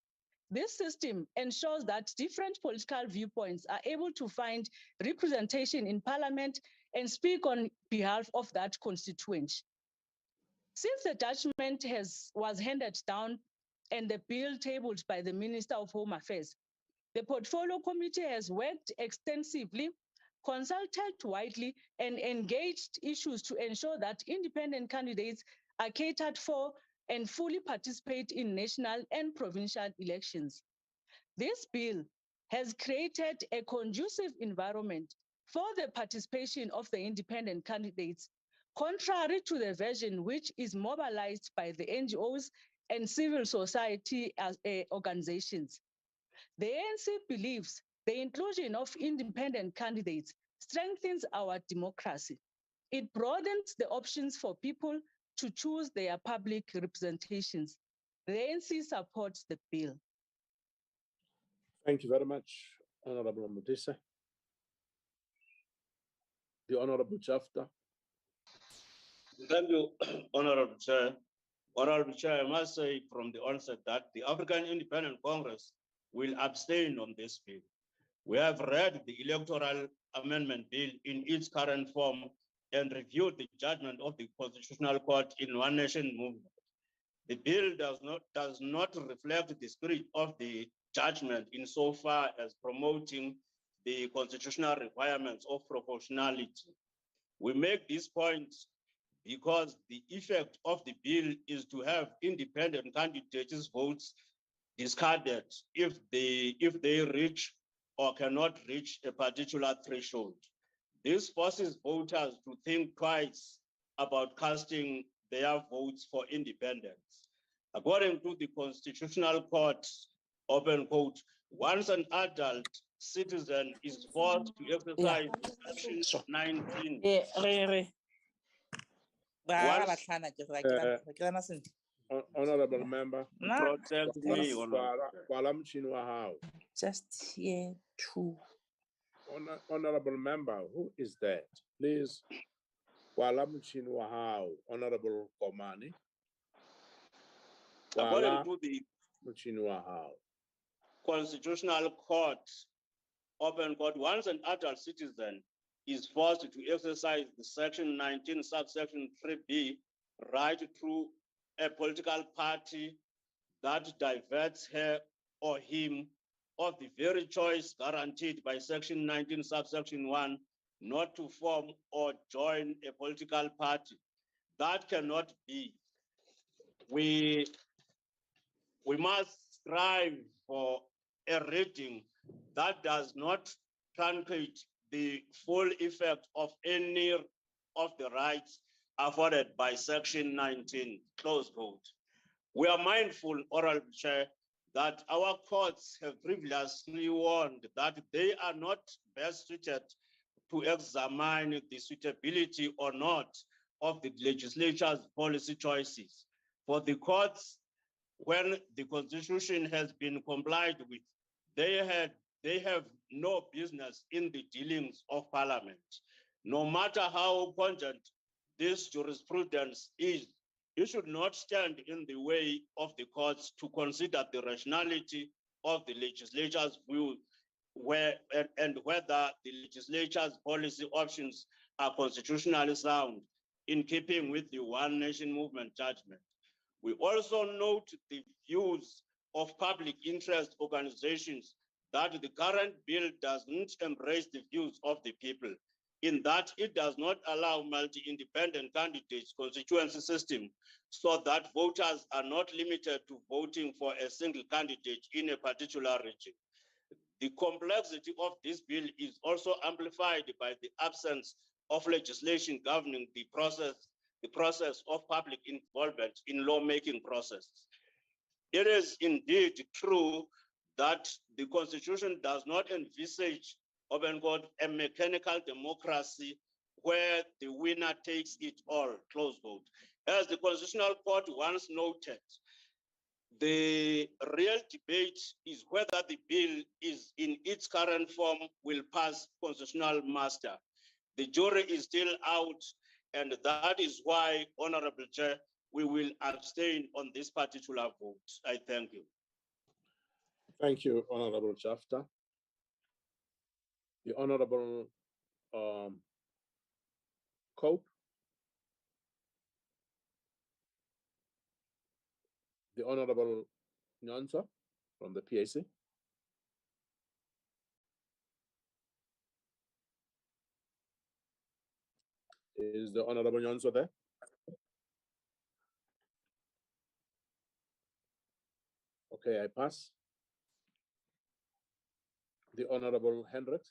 Speaker 6: This system ensures that different political viewpoints are able to find representation in Parliament and speak on behalf of that constituency. Since the judgment was handed down and the bill tabled by the Minister of Home Affairs, the Portfolio Committee has worked extensively, consulted widely, and engaged issues to ensure that independent candidates are catered for and fully participate in national and provincial elections. This bill has created a conducive environment for the participation of the independent candidates, contrary to the version which is mobilized by the NGOs and civil society organizations. The ANC believes the inclusion of independent candidates strengthens our democracy. It broadens the options for people to choose their public representations. The ANC supports the bill.
Speaker 2: Thank you very much, Honorable Modise. The Honorable Jafta.
Speaker 16: Thank you, Honorable Chair. Honorable Chair, I must say from the onset that the African Independent Congress will abstain on this bill. We have read the Electoral Amendment Bill in its current form and reviewed the judgment of the Constitutional Court in One Nation movement. The bill does not reflect the spirit of the judgment insofar as promoting the constitutional requirements of proportionality. We make these points because the effect of the bill is to have independent candidates' votes discarded if they reach or cannot reach a particular threshold. This forces voters to think twice about casting their votes for independence. According to the Constitutional Court, open quote, once an adult citizen is forced to exercise Section 19.
Speaker 2: Honorable member,
Speaker 16: Protect me,
Speaker 13: just here too.
Speaker 2: Honorable member, who is that? Please, Honorable Komani.
Speaker 16: According to the Constitutional Court, open court, once an adult citizen is forced to exercise the Section 19, subsection 3B, right through a political party that diverts her or him of the very choice guaranteed by Section 19, subsection 1, not to form or join a political party. That cannot be. We must strive for a reading that does not truncate the full effect of any of the rights afforded by Section 19, close quote. We are mindful, Honorable Chair, that our courts have previously warned that they are not best suited to examine the suitability or not of the legislature's policy choices. For the courts, when the Constitution has been complied with, they have no business in the dealings of Parliament. No matter how cogent this jurisprudence is, it should not stand in the way of the courts to consider the rationality of the legislature's view and whether the legislature's policy options are constitutionally sound in keeping with the One Nation movement judgment. We also note the views of public interest organizations that the current bill doesn't embrace the views of the people, in that it does not allow multi-independent candidates constituency system so that voters are not limited to voting for a single candidate in a particular region. The complexity of this bill is also amplified by the absence of legislation governing the process of public involvement in lawmaking process. It is indeed true that the Constitution does not envisage, open quote, a mechanical democracy where the winner takes it all, close quote. As the Constitutional Court once noted, the real debate is whether the bill is in its current form will pass constitutional muster. The jury is still out, and that is why, Honorable Chair, we will abstain on this particular vote. I thank you.
Speaker 2: Thank you, Honorable Jafta. The Honorable Cope. The Honorable Nyanza from the PAC. Is the Honorable Nyanza there? Okay, I pass. The Honorable Hendrik.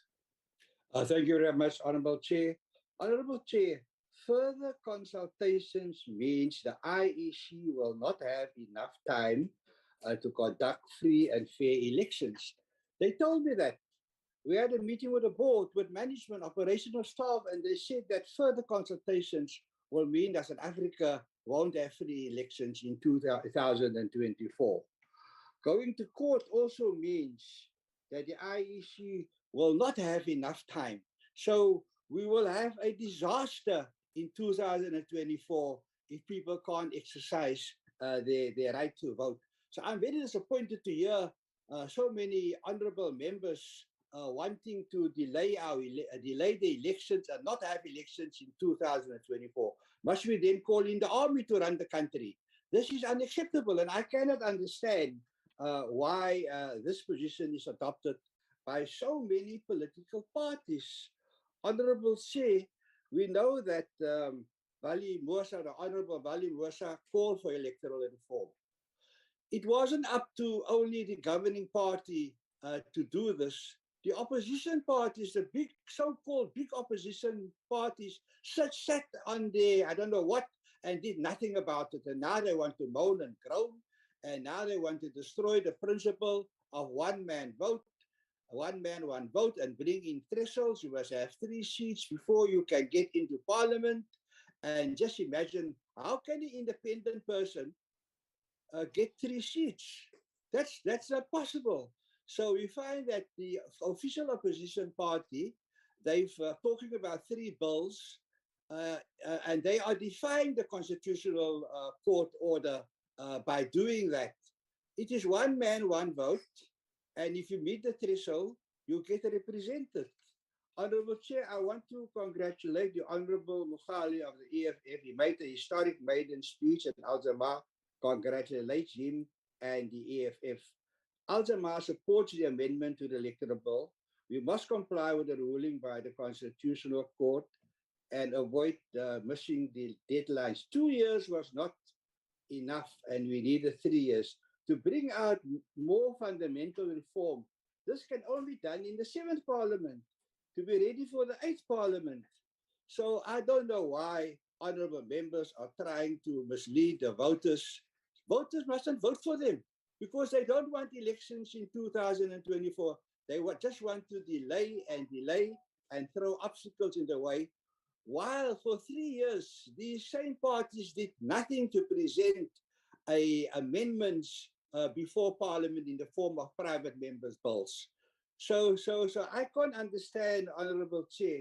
Speaker 17: Thank you very much, Honorable Chair. Honorable Chair, further consultations means the IEC will not have enough time to conduct free and fair elections. They told me that. We had a meeting with the board, with management, operational staff, and they said that further consultations will mean that South Africa won't have free elections in 2024. Going to court also means that the IEC will not have enough time. So we will have a disaster in 2024 if people can't exercise their right to vote. So I'm very disappointed to hear so many honorable members wanting to delay the elections and not have elections in 2024. Must we then call in the army to run the country? This is unacceptable, and I cannot understand why this position is adopted by so many political parties. Honorable Chair, we know that Vali Moosa, the Honorable Vali Moosa, called for electoral reform. It wasn't up to only the governing party to do this. The opposition parties, the big so-called big opposition parties, sat on their, I don't know what, and did nothing about it. And now they want to moan and groan, and now they want to destroy the principle of one man, one vote, and bring in thresholds. You must have 3 seats before you can get into parliament. And just imagine, how can an independent person get 3 seats? That's not possible. So we find that the official opposition party, they've talking about 3 bills, and they are defying the constitutional court order by doing that. It is one man, one vote, and if you meet the threshold, you get represented. Honorable Chair, I want to congratulate the Honorable Motsoaledi of the EFF. He made a historic maiden speech, and Al-Jama congratulates him and the EFF. Al-Jama supports the amendment to the electoral bill. We must comply with the ruling by the Constitutional Court and avoid missing the deadlines. 2 years was not enough, and we needed 3 years to bring out more fundamental reform. This can only be done in the 7th Parliament to be ready for the 8th Parliament. So I don't know why honorable members are trying to mislead the voters. Voters mustn't vote for them because they don't want elections in 2024. They just want to delay and throw obstacles in the way. While for 3 years, these same parties did nothing to present amendments before Parliament in the form of private members' bills. So I can't understand, Honorable Chair,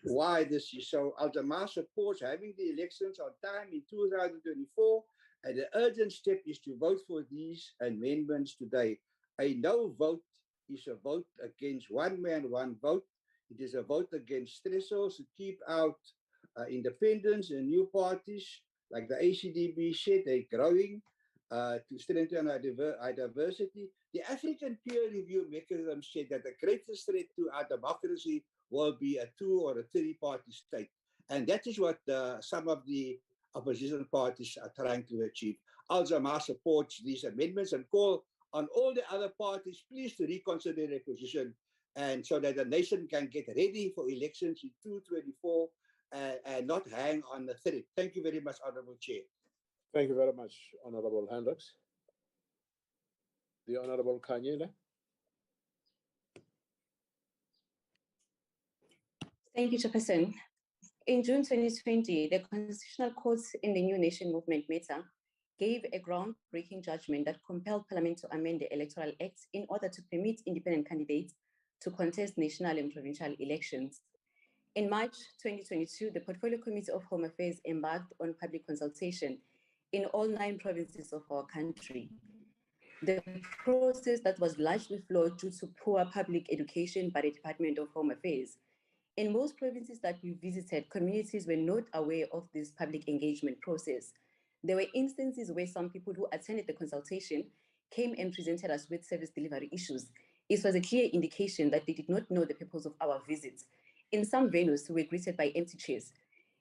Speaker 17: why this is so. Al-Jama supports having the elections on time in 2024, and the urgent step is to vote for these amendments today. A no vote is a vote against one man, one vote. It is a vote against thresholds to keep out independents and new parties, like the ACDP said, they're growing to strengthen our diversity. The African peer review mechanism said that the greatest threat to our democracy will be a 2 or a 3-party state. And that is what some of the opposition parties are trying to achieve. Al-Jama supports these amendments and call on all the other parties, please, to reconsider their position, and so that the nation can get ready for elections in 2024 and not hang on the thread. Thank you very much, Honorable Chair.
Speaker 2: Thank you very much, Honorable Hendricks. The Honorable Kanyile.
Speaker 18: Thank you, Chairperson. In June 2020, the Constitutional Court in the New Nation Movement matter gave a groundbreaking judgment that compelled Parliament to amend the Electoral Act in order to permit independent candidates to contest national and provincial elections. In March 2022, the Portfolio Committee of Home Affairs embarked on public consultation in all 9 provinces of our country. The process that was largely flawed due to poor public education by the Department of Home Affairs. In most provinces that we visited, communities were not aware of this public engagement process. There were instances where some people who attended the consultation came and presented us with service delivery issues. It was a clear indication that they did not know the purpose of our visits. In some venues, we were greeted by empty chairs.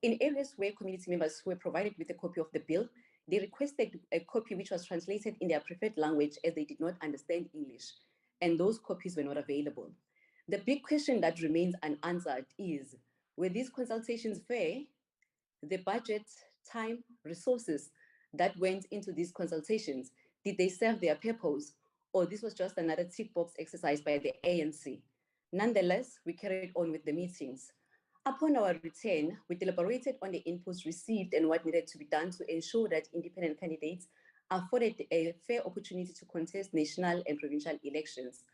Speaker 18: In areas where community members were provided with a copy of the bill, they requested a copy which was translated in their preferred language as they did not understand English, and those copies were not available. The big question that remains unanswered is, were these consultations fair? The budget, time, resources that went into these consultations, did they serve their purpose? Or this was just another tick box exercise by the ANC? Nonetheless, we carried on with the meetings. Upon our return, we deliberated on the inputs received and what needed to be done to ensure that independent candidates are afforded a fair opportunity to contest national and provincial elections.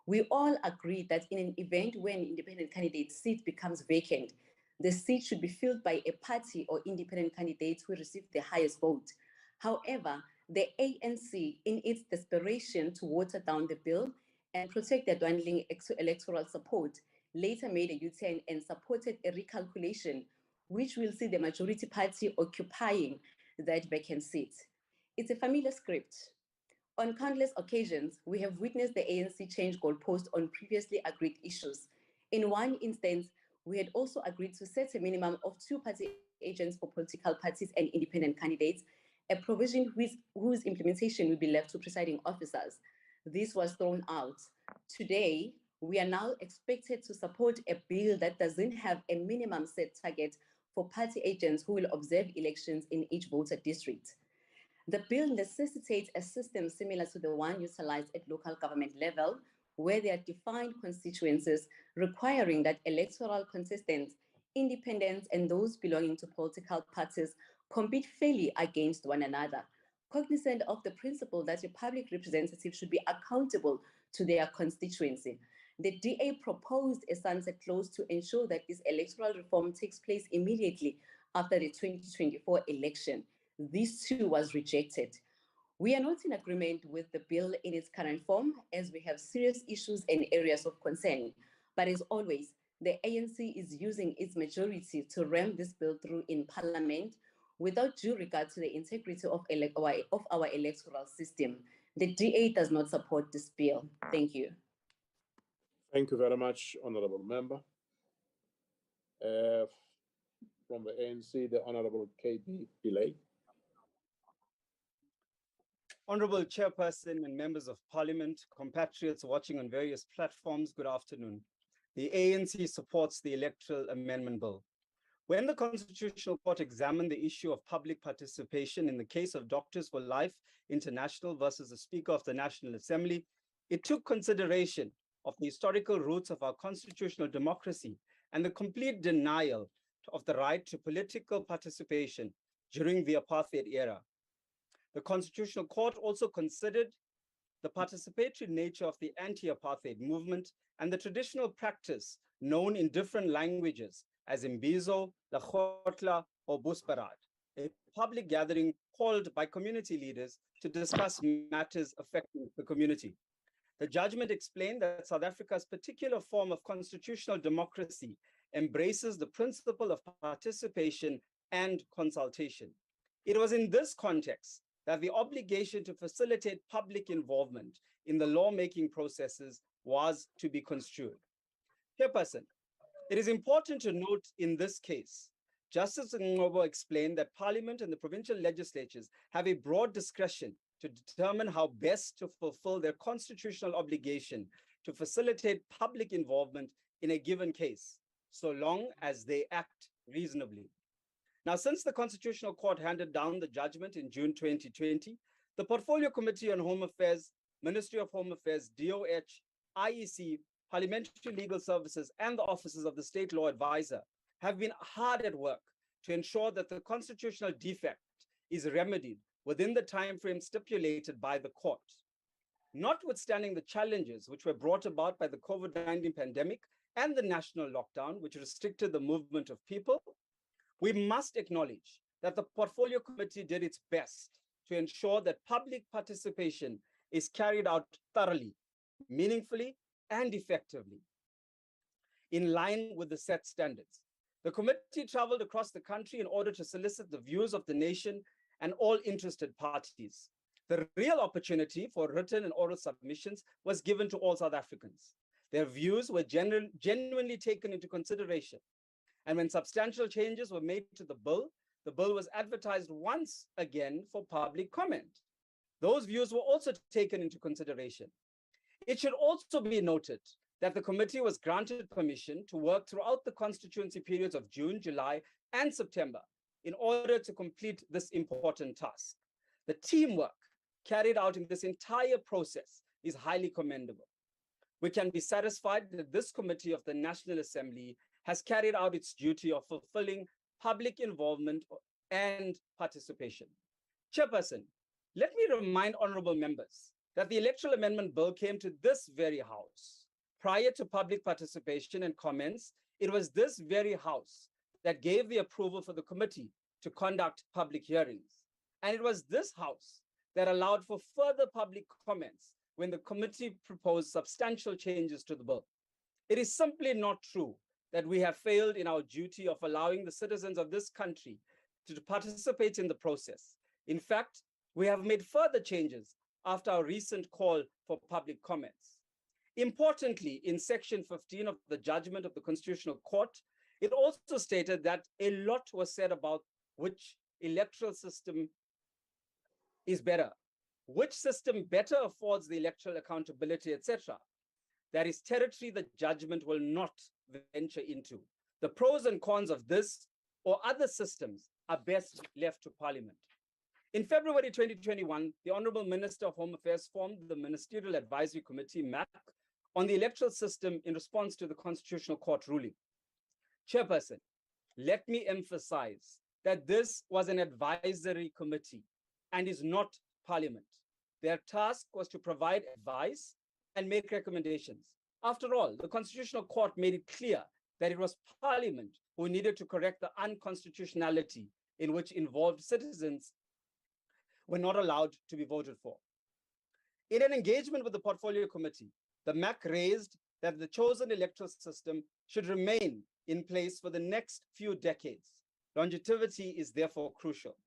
Speaker 18: We all agreed that in an event when independent candidate seat becomes vacant, the seat should be filled by a party or independent candidate who received the highest vote. However, the ANC, in its desperation to water down the bill and protect their dwindling electoral support, later made a U-turn and supported a recalculation, which will see the majority party occupying that vacant seat. It's a familiar script. On countless occasions, we have witnessed the ANC change goalposts on previously agreed issues. In one instance, we had also agreed to set a minimum of 2 party agents for political parties and independent candidates, a provision whose implementation will be left to presiding officers. This was thrown out. Today, we are now expected to support a bill that doesn't have a minimum set target for party agents who will observe elections in each voter district. The bill necessitates a system similar to the one utilized at local government level, where there are defined constituencies requiring that electoral contestants, independents, and those belonging to political parties compete fairly against one another, cognizant of the principle that a public representative should be accountable to their constituency. The DA proposed a sunset clause to ensure that this electoral reform takes place immediately after the 2024 election. This too was rejected. We are not in agreement with the bill in its current form, as we have serious issues and areas of concern. But as always, the ANC is using its majority to ram this bill through in Parliament without due regard to the integrity of our electoral system. The DA does not support this bill. Thank you.
Speaker 2: Thank you very much, Honorable Member. From the ANC, the Honorable KB Pillay.
Speaker 19: Honorable Chairperson and members of Parliament, compatriots watching on various platforms, good afternoon. The ANC supports the Electoral Amendment Bill. When the Constitutional Court examined the issue of public participation in the case of Doctors for Life International versus the Speaker of the National Assembly, it took consideration of the historical roots of our constitutional democracy and the complete denial of the right to political participation during the apartheid era. The Constitutional Court also considered the participatory nature of the anti-apartheid movement and the traditional practice known in different languages as Imbizo, Lekgotla, or Busbarad, a public gathering called by community leaders to discuss matters affecting the community. The judgment explained that South Africa's particular form of constitutional democracy embraces the principle of participation and consultation. It was in this context that the obligation to facilitate public involvement in the lawmaking processes was to be construed. Chairperson, it is important to note in this case, Justice Ngobo explained that Parliament and the provincial legislatures have a broad discretion to determine how best to fulfill their constitutional obligation to facilitate public involvement in a given case, so long as they act reasonably. Now, since the Constitutional Court handed down the judgment in June 2020, the Portfolio Committee on Home Affairs, Ministry of Home Affairs, DOH, IEC, Parliamentary Legal Services, and the offices of the State Law Advisor have been hard at work to ensure that the constitutional defect is remedied within the timeframe stipulated by the court. Notwithstanding the challenges which were brought about by the COVID-19 pandemic and the national lockdown, which restricted the movement of people, we must acknowledge that the Portfolio Committee did its best to ensure that public participation is carried out thoroughly, meaningfully, and effectively, in line with the set standards. The committee traveled across the country in order to solicit the views of the nation and all interested parties. The real opportunity for written and oral submissions was given to all South Africans. Their views were genuinely taken into consideration. And when substantial changes were made to the bill was advertised once again for public comment. Those views were also taken into consideration. It should also be noted that the committee was granted permission to work throughout the constituency periods of June, July, and September in order to complete this important task. The teamwork carried out in this entire process is highly commendable. We can be satisfied that this committee of the National Assembly has carried out its duty of fulfilling public involvement and participation. Chairperson, let me remind honorable members that the Electoral Amendment Bill came to this very House. Prior to public participation and comments, it was this very House that gave the approval for the committee to conduct public hearings. And it was this House that allowed for further public comments when the committee proposed substantial changes to the bill. It is simply not true that we have failed in our duty of allowing the citizens of this country to participate in the process. In fact, we have made further changes after our recent call for public comments. Importantly, in Section 15 of the judgment of the Constitutional Court, It also stated that a lot was said about which electoral system is better, which system better affords the electoral accountability, etc. That is territory the judgment will not venture into. The pros and cons of this or other systems are best left to Parliament. In February 2021, the Honorable Minister of Home Affairs formed the Ministerial Advisory Committee, MAC, on the electoral system in response to the Constitutional Court ruling. Chairperson, let me emphasize that this was an advisory committee and is not Parliament. Their task was to provide advice and make recommendations. After all, the Constitutional Court made it clear that it was Parliament who needed to correct the unconstitutionality in which involved citizens were not allowed to be voted for. In an engagement with the Portfolio Committee, the MAC raised that the chosen electoral system should remain in place for the next few decades. Longevity is therefore crucial.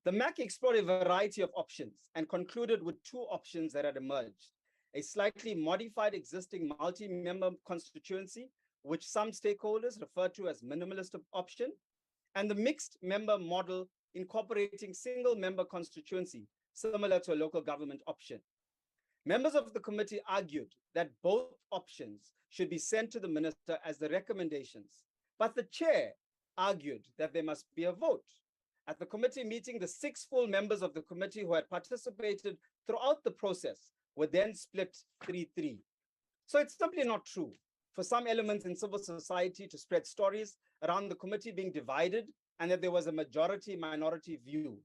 Speaker 19: The MAC explored a variety of options and concluded with two options that had emerged: a slightly modified existing multi-member constituency, which some stakeholders refer to as minimalist option, and the mixed member model incorporating single member constituency, similar to a local government option. Members of the committee argued that both options should be sent to the minister as the recommendations, but the chair argued that there must be a vote. At the committee meeting, the 6 full members of the committee who had participated throughout the process were then split 3-3. So it's simply not true for some elements in civil society to spread stories around the committee being divided and that there was a majority-minority view,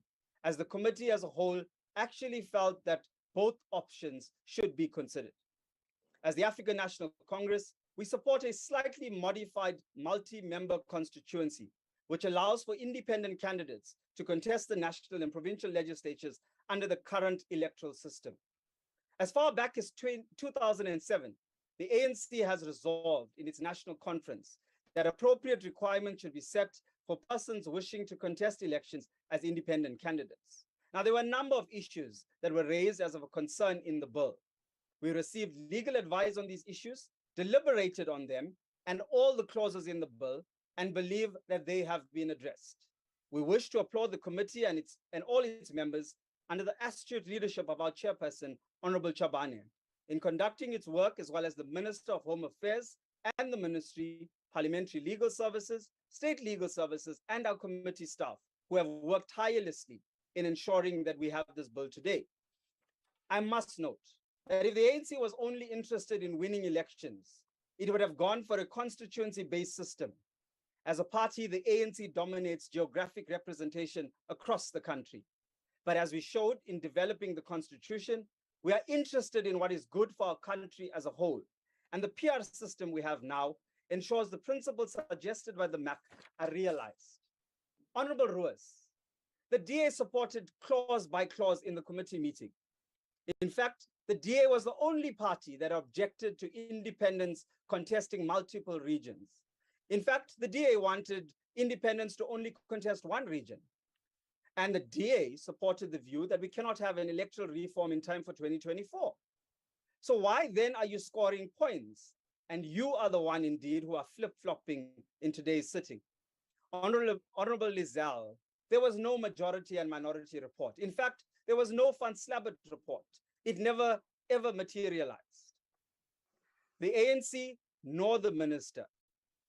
Speaker 19: as the committee as a whole actually felt that both options should be considered. As the African National Congress, we support a slightly modified multi-member constituency, which allows for independent candidates to contest the national and provincial legislatures under the current electoral system. As far back as 2007, the ANC has resolved in its national conference that appropriate requirements should be set for persons wishing to contest elections as independent candidates. Now, there were a number of issues that were raised as of a concern in the bill. We received legal advice on these issues, deliberated on them and all the clauses in the bill, and believe that they have been addressed. We wish to applaud the committee and all its members under the astute leadership of our chairperson, Honorable Chabane, in conducting its work, as well as the Minister of Home Affairs and the Ministry, Parliamentary Legal Services, State Legal Services, and our committee staff, who have worked tirelessly in ensuring that we have this bill today. I must note that if the ANC was only interested in winning elections, it would have gone for a constituency-based system. As a party, the ANC dominates geographic representation across the country. But as we showed in developing the Constitution, we are interested in what is good for our country as a whole. And the PR system we have now ensures the principles suggested by the MAC are realized. Honorable Ruas, the DA supported clause by clause in the committee meeting. In fact, the DA was the only party that objected to independents contesting multiple regions. In fact, the DA wanted independents to only contest one region. And the DA supported the view that we cannot have an electoral reform in time for 2024. So why then are you scoring points? And you are the one indeed who are flip-flopping in today's sitting. Honorable Lizelle, there was no majority and minority report. In fact, there was no Van Slabbert report. It never, ever materialized. The ANC nor the minister,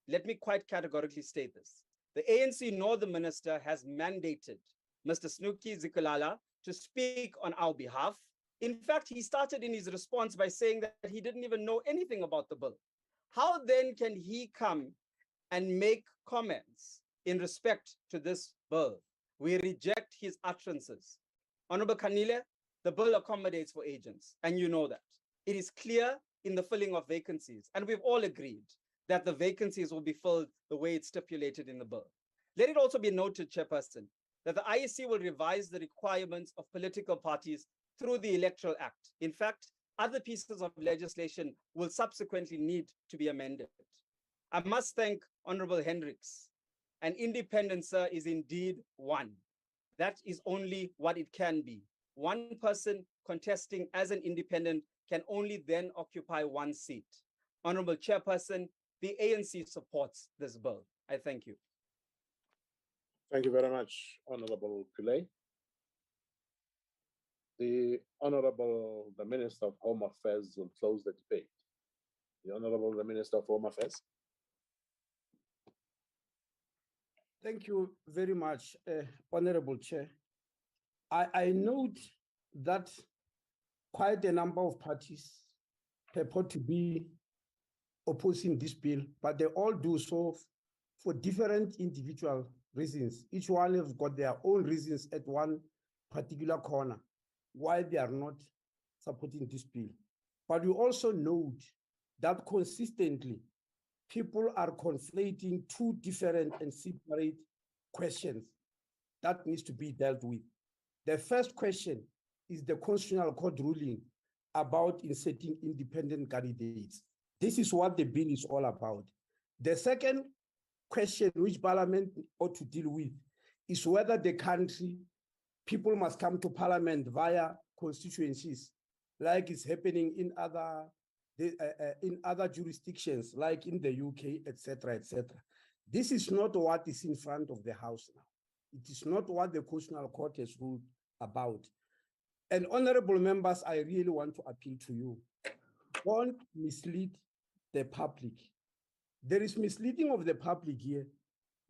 Speaker 19: let me quite categorically state this, the ANC nor the minister has mandated Mr. Snooky Zikalala to speak on our behalf. In fact, he started in his response by saying that he didn't even know anything about the bill. How then can he come and make comments in respect to this bill? We reject his utterances. Honorable Kanile, the bill accommodates for agents, and you know that. It is clear in the filling of vacancies, and we've all agreed that the vacancies will be filled the way it's stipulated in the bill. Let it also be noted, Chairperson, that the IEC will revise the requirements of political parties through the Electoral Act. In fact, other pieces of legislation will subsequently need to be amended. I must thank Honorable Hendricks. An independent, sir, is indeed one. That is only what it can be. One person contesting as an independent can only then occupy one seat. Honorable Chairperson, the ANC supports this bill. I thank you.
Speaker 2: Thank you very much, Honorable Pillay. The Minister of Home Affairs will close the debate. The Minister of Home Affairs.
Speaker 20: Thank you very much, Honorable Chair. I note that quite a number of parties purport to be opposing this bill, but they all do so for different individual reasons. Each one has got their own reasons at one particular corner why they are not supporting this bill. But we also note that consistently people are conflating two different and separate questions that needs to be dealt with. The first question is the Constitutional Court ruling about inserting independent candidates. This is what the bill is all about. The second question which Parliament ought to deal with is whether the country, people must come to Parliament via constituencies, like it's happening in other jurisdictions, like in the UK, etc., etc. This is not what is in front of the House now. It is not what the Constitutional Court has ruled about. And honorable members, I really want to appeal to you. Don't mislead the public. There is misleading of the public here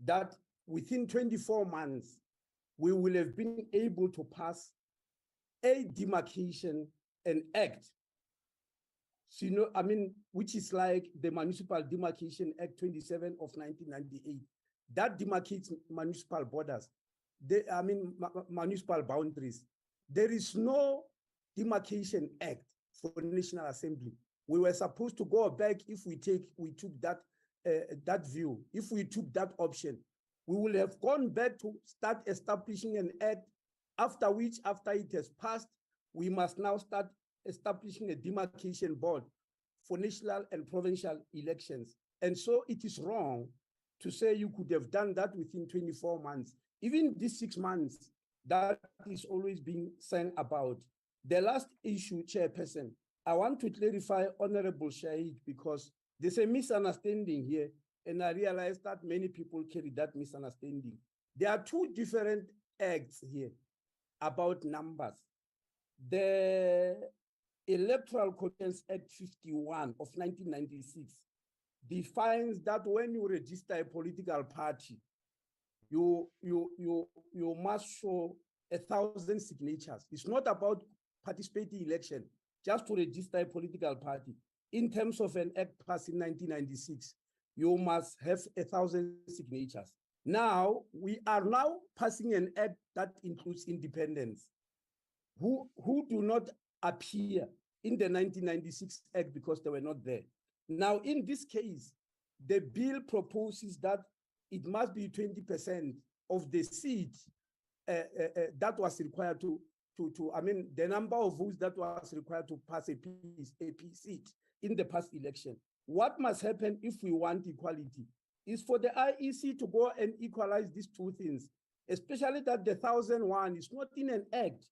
Speaker 20: that within 24 months, we will have been able to pass a demarcation and act. So, you know, I mean, which is like the Municipal Demarcation Act 27 of 1998. That demarcates municipal borders. Municipal boundaries. There is no demarcation act for the National Assembly. We were supposed to go back if we took that view. If we took that option, we will have gone back to start establishing an act, after which, after it has passed, we must now start establishing a demarcation board for national and provincial elections. And so it is wrong to say you could have done that within 24 months. Even these 6 months, that is always being sang about. The last issue, Chairperson, I want to clarify Honorable Shaik, because there's a misunderstanding here, and I realize that many people carry that misunderstanding. There are two different acts here about numbers. The Electoral Commissions Act 51 of 1996 defines that when you register a political party, you must show 1,000 signatures. It's not about participating in election, just to register a political party. In terms of an act passed in 1996, you must have 1,000 signatures. Now, we are now passing an act that includes independents who do not appear in the 1996 act because they were not there. Now, in this case, the bill proposes that it must be 20% of the seat that was required the number of votes that was required to pass a seat in the past election. What must happen if we want equality is for the IEC to go and equalize these two things, especially that the 1,001 is not in an act.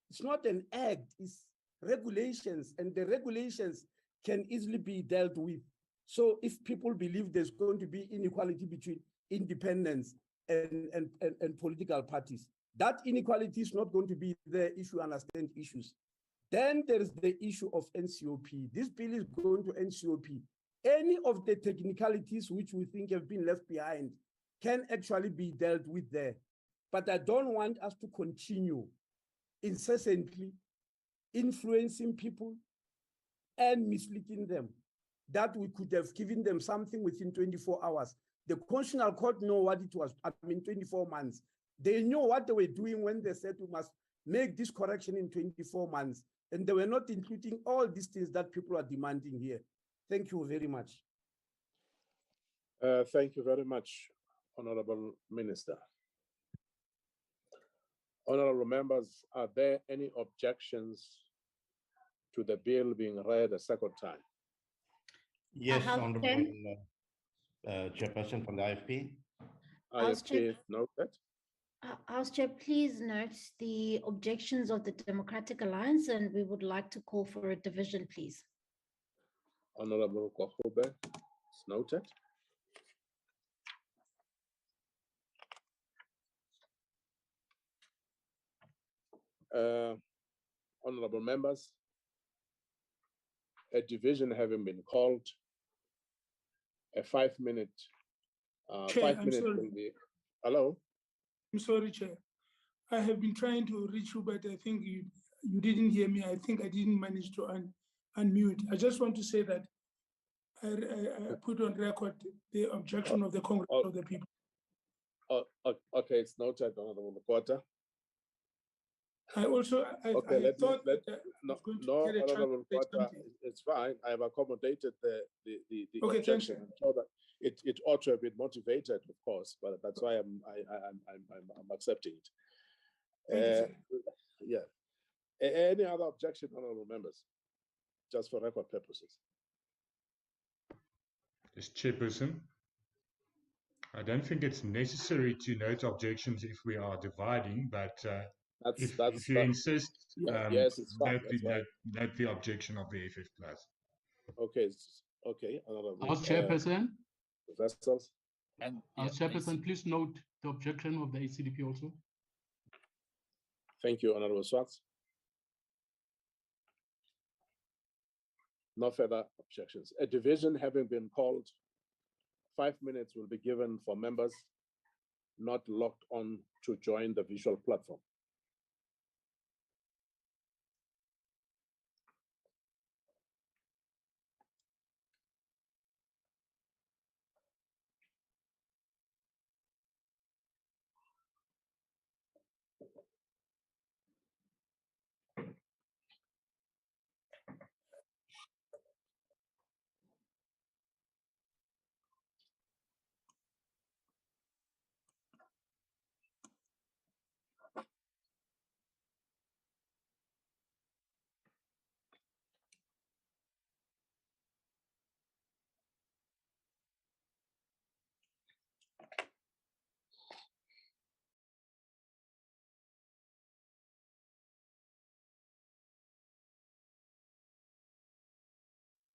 Speaker 20: It's not an act, it's regulations, and the regulations can easily be dealt with. So if people believe there's going to be inequality between independents and political parties, that inequality is not going to be there if you understand issues. Then there is the issue of NCOP. This bill is going to NCOP. Any of the technicalities which we think have been left behind can actually be dealt with there. But I don't want us to continue incessantly influencing people and misleading them, that we could have given them something within 24 hours. The Constitutional Court know what it was, 24 months. They knew what they were doing when they said we must make this correction in 24 months. And they were not including all these things that people are demanding here. Thank you very much.
Speaker 2: Thank you very much, Honorable Minister. Honorable members, are there any objections to the bill being read a second time?
Speaker 8: Yes, Honorable Chairperson from the IFP.
Speaker 2: IFP, noted.
Speaker 21: House Chair, please note the objections of the Democratic Alliance, and we would like to call for a division, please.
Speaker 2: Honorable Kwakube. It's noted. Honorable members, a division having been called, a 5 minute,
Speaker 1: Chair,
Speaker 2: 5 minutes
Speaker 1: sorry.
Speaker 2: will be. Hello?
Speaker 1: I'm sorry, Chair. I have been trying to reach you, but I think you didn't hear me. I think I didn't manage to unmute. I just want to say that I put on record the objection of the Congress of the People.
Speaker 2: Okay, it's noted, Honorable Quarter.
Speaker 1: I also, I thought that I was going to get a chance
Speaker 2: Honorable
Speaker 1: to say
Speaker 2: Quarter,
Speaker 1: something.
Speaker 2: it's fine. I have accommodated the
Speaker 1: Okay, thanks,
Speaker 2: objection. So that it ought to have been motivated, of course, but that's why I'm accepting it.
Speaker 1: Thank you, sir.
Speaker 2: Yeah. Any other objection, honorable members? Just for record purposes.
Speaker 22: As chairperson, I don't think it's necessary to note objections if we are dividing, but if you insist,
Speaker 2: yes, it's fine.
Speaker 22: note the objection of the FF Plus.
Speaker 2: Okay, okay. Honorable
Speaker 23: House Chairperson.
Speaker 2: Vessels.
Speaker 23: And House Chairperson, please note the objection of the ACDP also.
Speaker 2: Thank you, Honorable Swartz. No further objections. A division having been called, 5 minutes will be given for members not logged on to join the visual platform.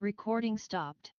Speaker 24: Recording stopped.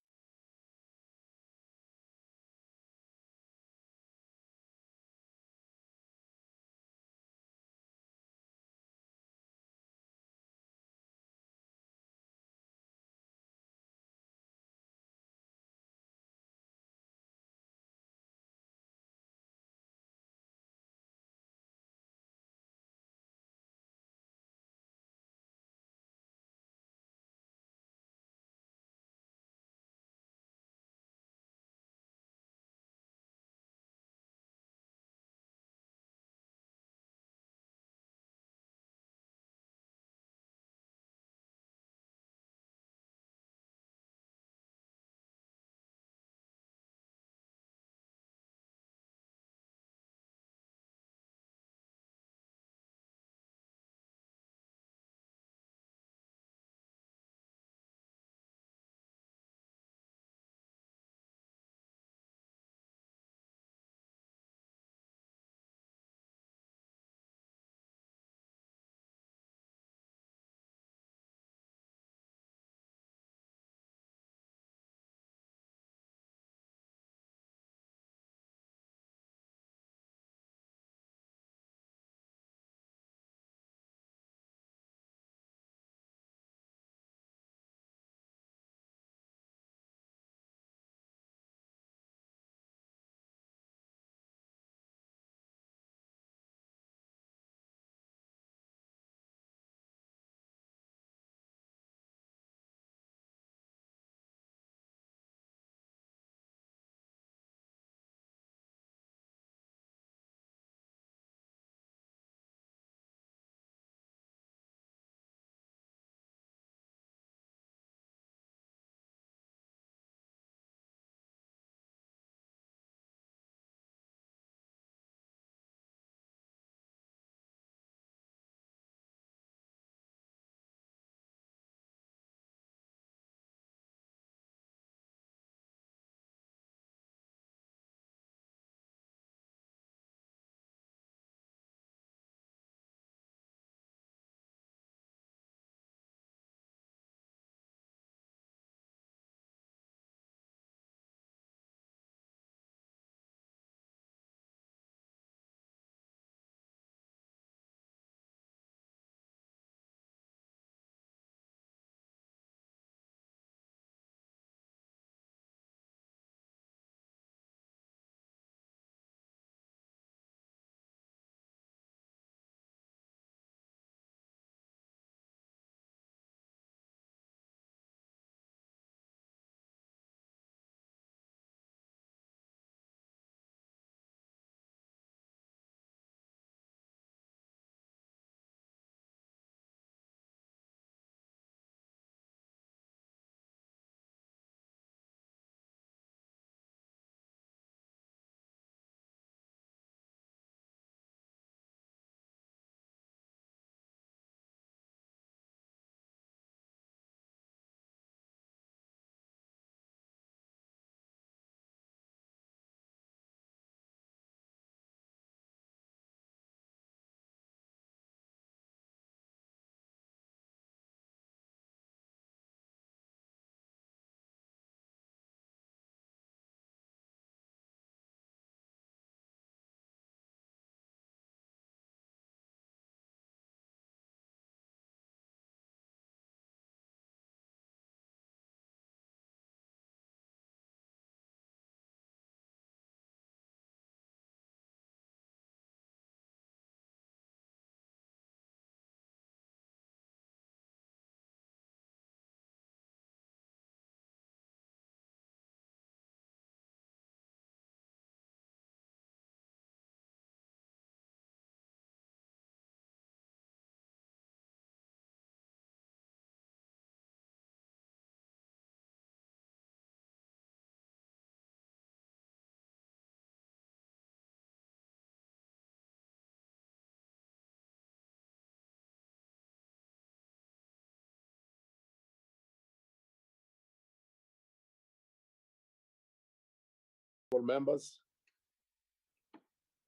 Speaker 2: Honorable members,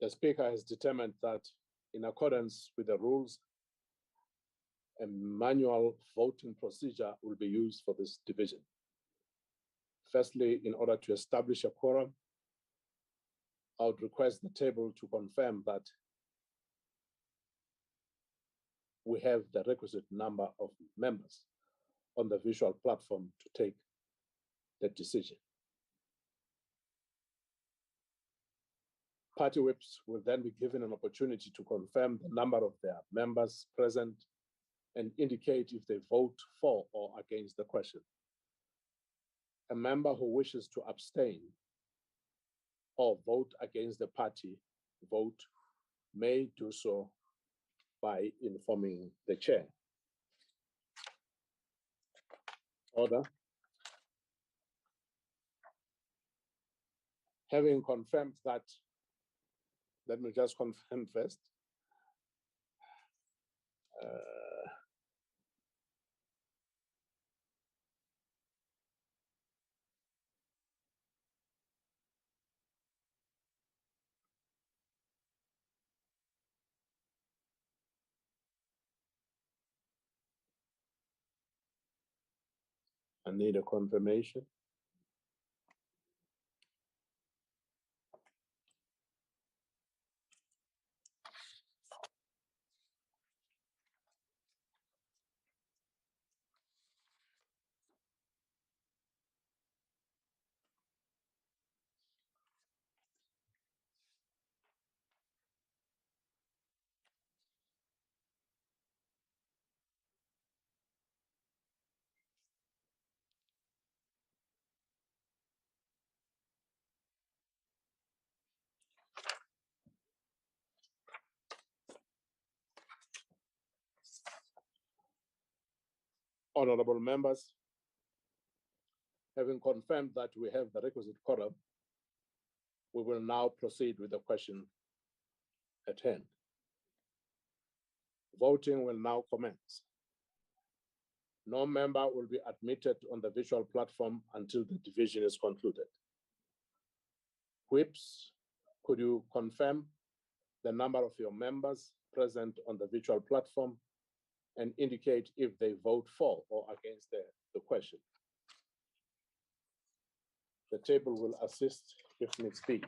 Speaker 2: the Speaker has determined that in accordance with the rules, a manual voting procedure will be used for this division. Firstly, in order to establish a quorum, I would request the table to confirm that we have the requisite number of members on the visual platform to take the decision. Party whips will then be given an opportunity to confirm the number of their members present and indicate if they vote for or against the question. A member who wishes to abstain or vote against the party vote may do so by informing the chair. Order. Having confirmed that, let me just confirm first. I need a confirmation. Honorable members, having confirmed that we have the requisite quorum, we will now proceed with the question at hand. Voting will now commence. No member will be admitted on the visual platform until the division is concluded. Whips, could you confirm the number of your members present on the virtual platform and indicate if they vote for or against the question? The table will assist if needs be.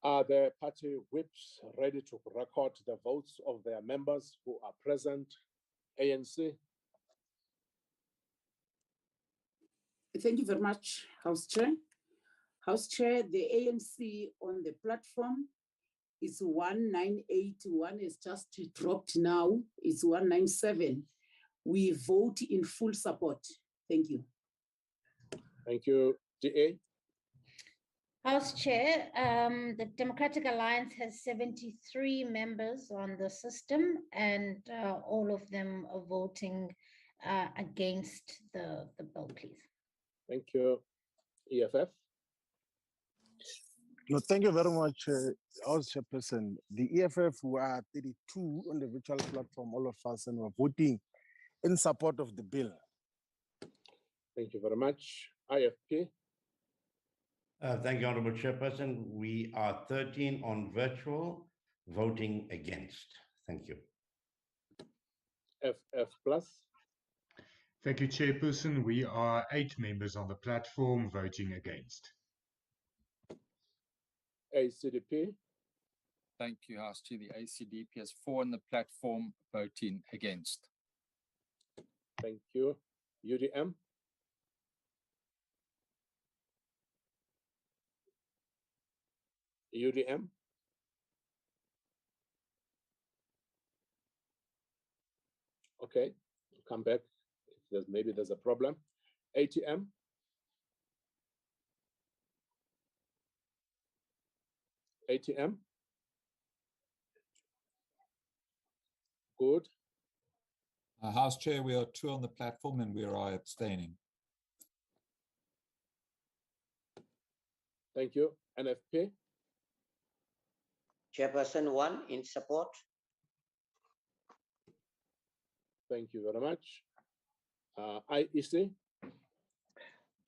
Speaker 2: Are the party whips ready to record the votes of their members who are present? ANC.
Speaker 13: Thank you very much, House Chair. House Chair, the ANC on the platform is 1981, it's just dropped now, it's 197. We vote in full support. Thank you.
Speaker 2: Thank you, DA.
Speaker 21: House Chair, the Democratic Alliance has 73 members on the system, and all of them are voting against the bill, please.
Speaker 2: Thank you. EFF.
Speaker 3: No, thank you very much, House Chairperson. The EFF, we are 32 on the virtual platform, all of us, and we're voting in support of the bill.
Speaker 2: Thank you very much. IFP.
Speaker 8: Thank you, Honorable Chairperson. We are 13 on virtual, voting against. Thank you.
Speaker 2: FF Plus.
Speaker 22: Thank you, Chairperson. We are 8 members on the platform voting against.
Speaker 2: ACDP.
Speaker 10: Thank you, House Chair. The ACDP has 4 on the platform voting against.
Speaker 2: Thank you. UDM. UDM. Okay, come back if maybe there's a problem. ATM. ATM. Good.
Speaker 14: House Chair, we are 2 on the platform and we are abstaining.
Speaker 2: Thank you. NFP.
Speaker 15: Chairperson 1 in support.
Speaker 2: Thank you very much. IEC.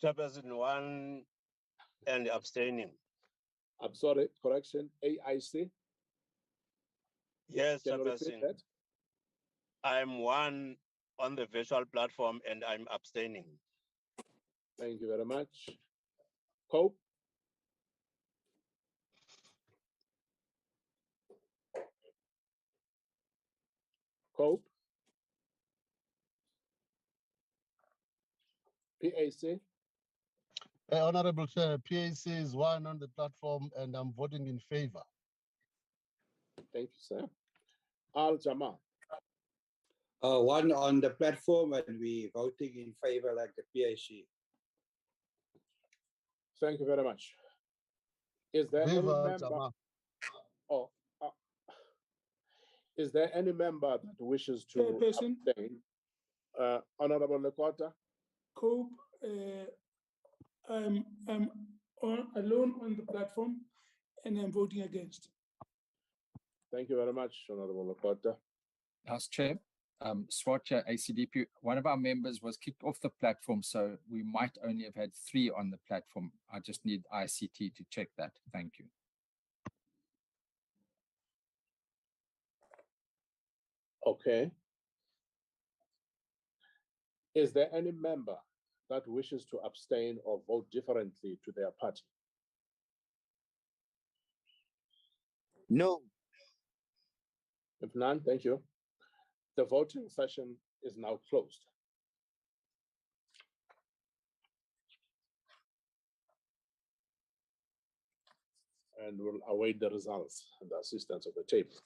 Speaker 16: Chairperson 1 and abstaining.
Speaker 2: I'm sorry, correction, AIC.
Speaker 16: Yes,
Speaker 2: Can you repeat
Speaker 16: Chairperson.
Speaker 2: that?
Speaker 16: I'm one on the virtual platform and I'm abstaining.
Speaker 2: Thank you very much. Cope? Cope? PAC?
Speaker 4: Honorable Chair, PAC is one on the platform and I'm voting in favor.
Speaker 2: Thank you, sir. Al Jamal?
Speaker 17: One on the platform and we voting in favor like the PAC.
Speaker 2: Thank you very much. Is there any member? Oh, is there any member that wishes to abstain? Honorable Lekota?
Speaker 1: Cope, I'm alone on the platform and I'm voting against.
Speaker 2: Thank you very much, Honorable Lekota.
Speaker 10: House Chair, Swatcha ACDP, one of our members was kicked off the platform, so we might only have had 3 on the platform. I just need ICT to check that. Thank you.
Speaker 2: Okay. Is there any member that wishes to abstain or vote differently to their party?
Speaker 3: No.
Speaker 2: If none, thank you. The voting session is now closed. And we'll await the results and the assistance of the table.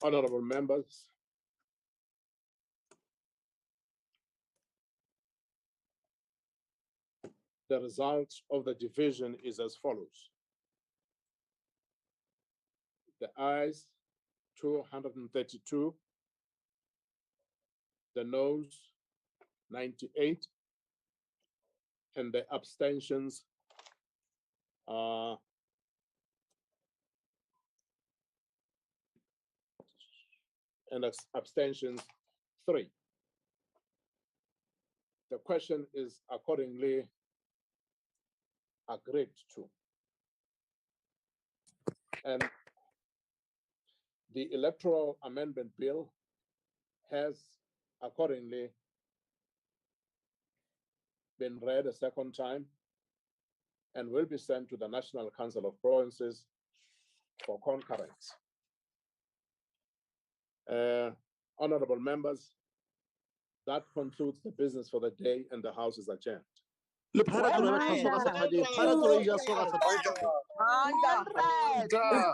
Speaker 2: Honorable members, the result of the division is as follows. The ayes, 232, the noes, 98, and the abstentions are abstentions 3. The question is accordingly agreed to. And the Electoral Amendment Bill has accordingly been read a second time and will be sent to the National Council of Provinces for concurrence. Honorable members, that concludes the business for the day and the House is adjourned.
Speaker 3: Manda.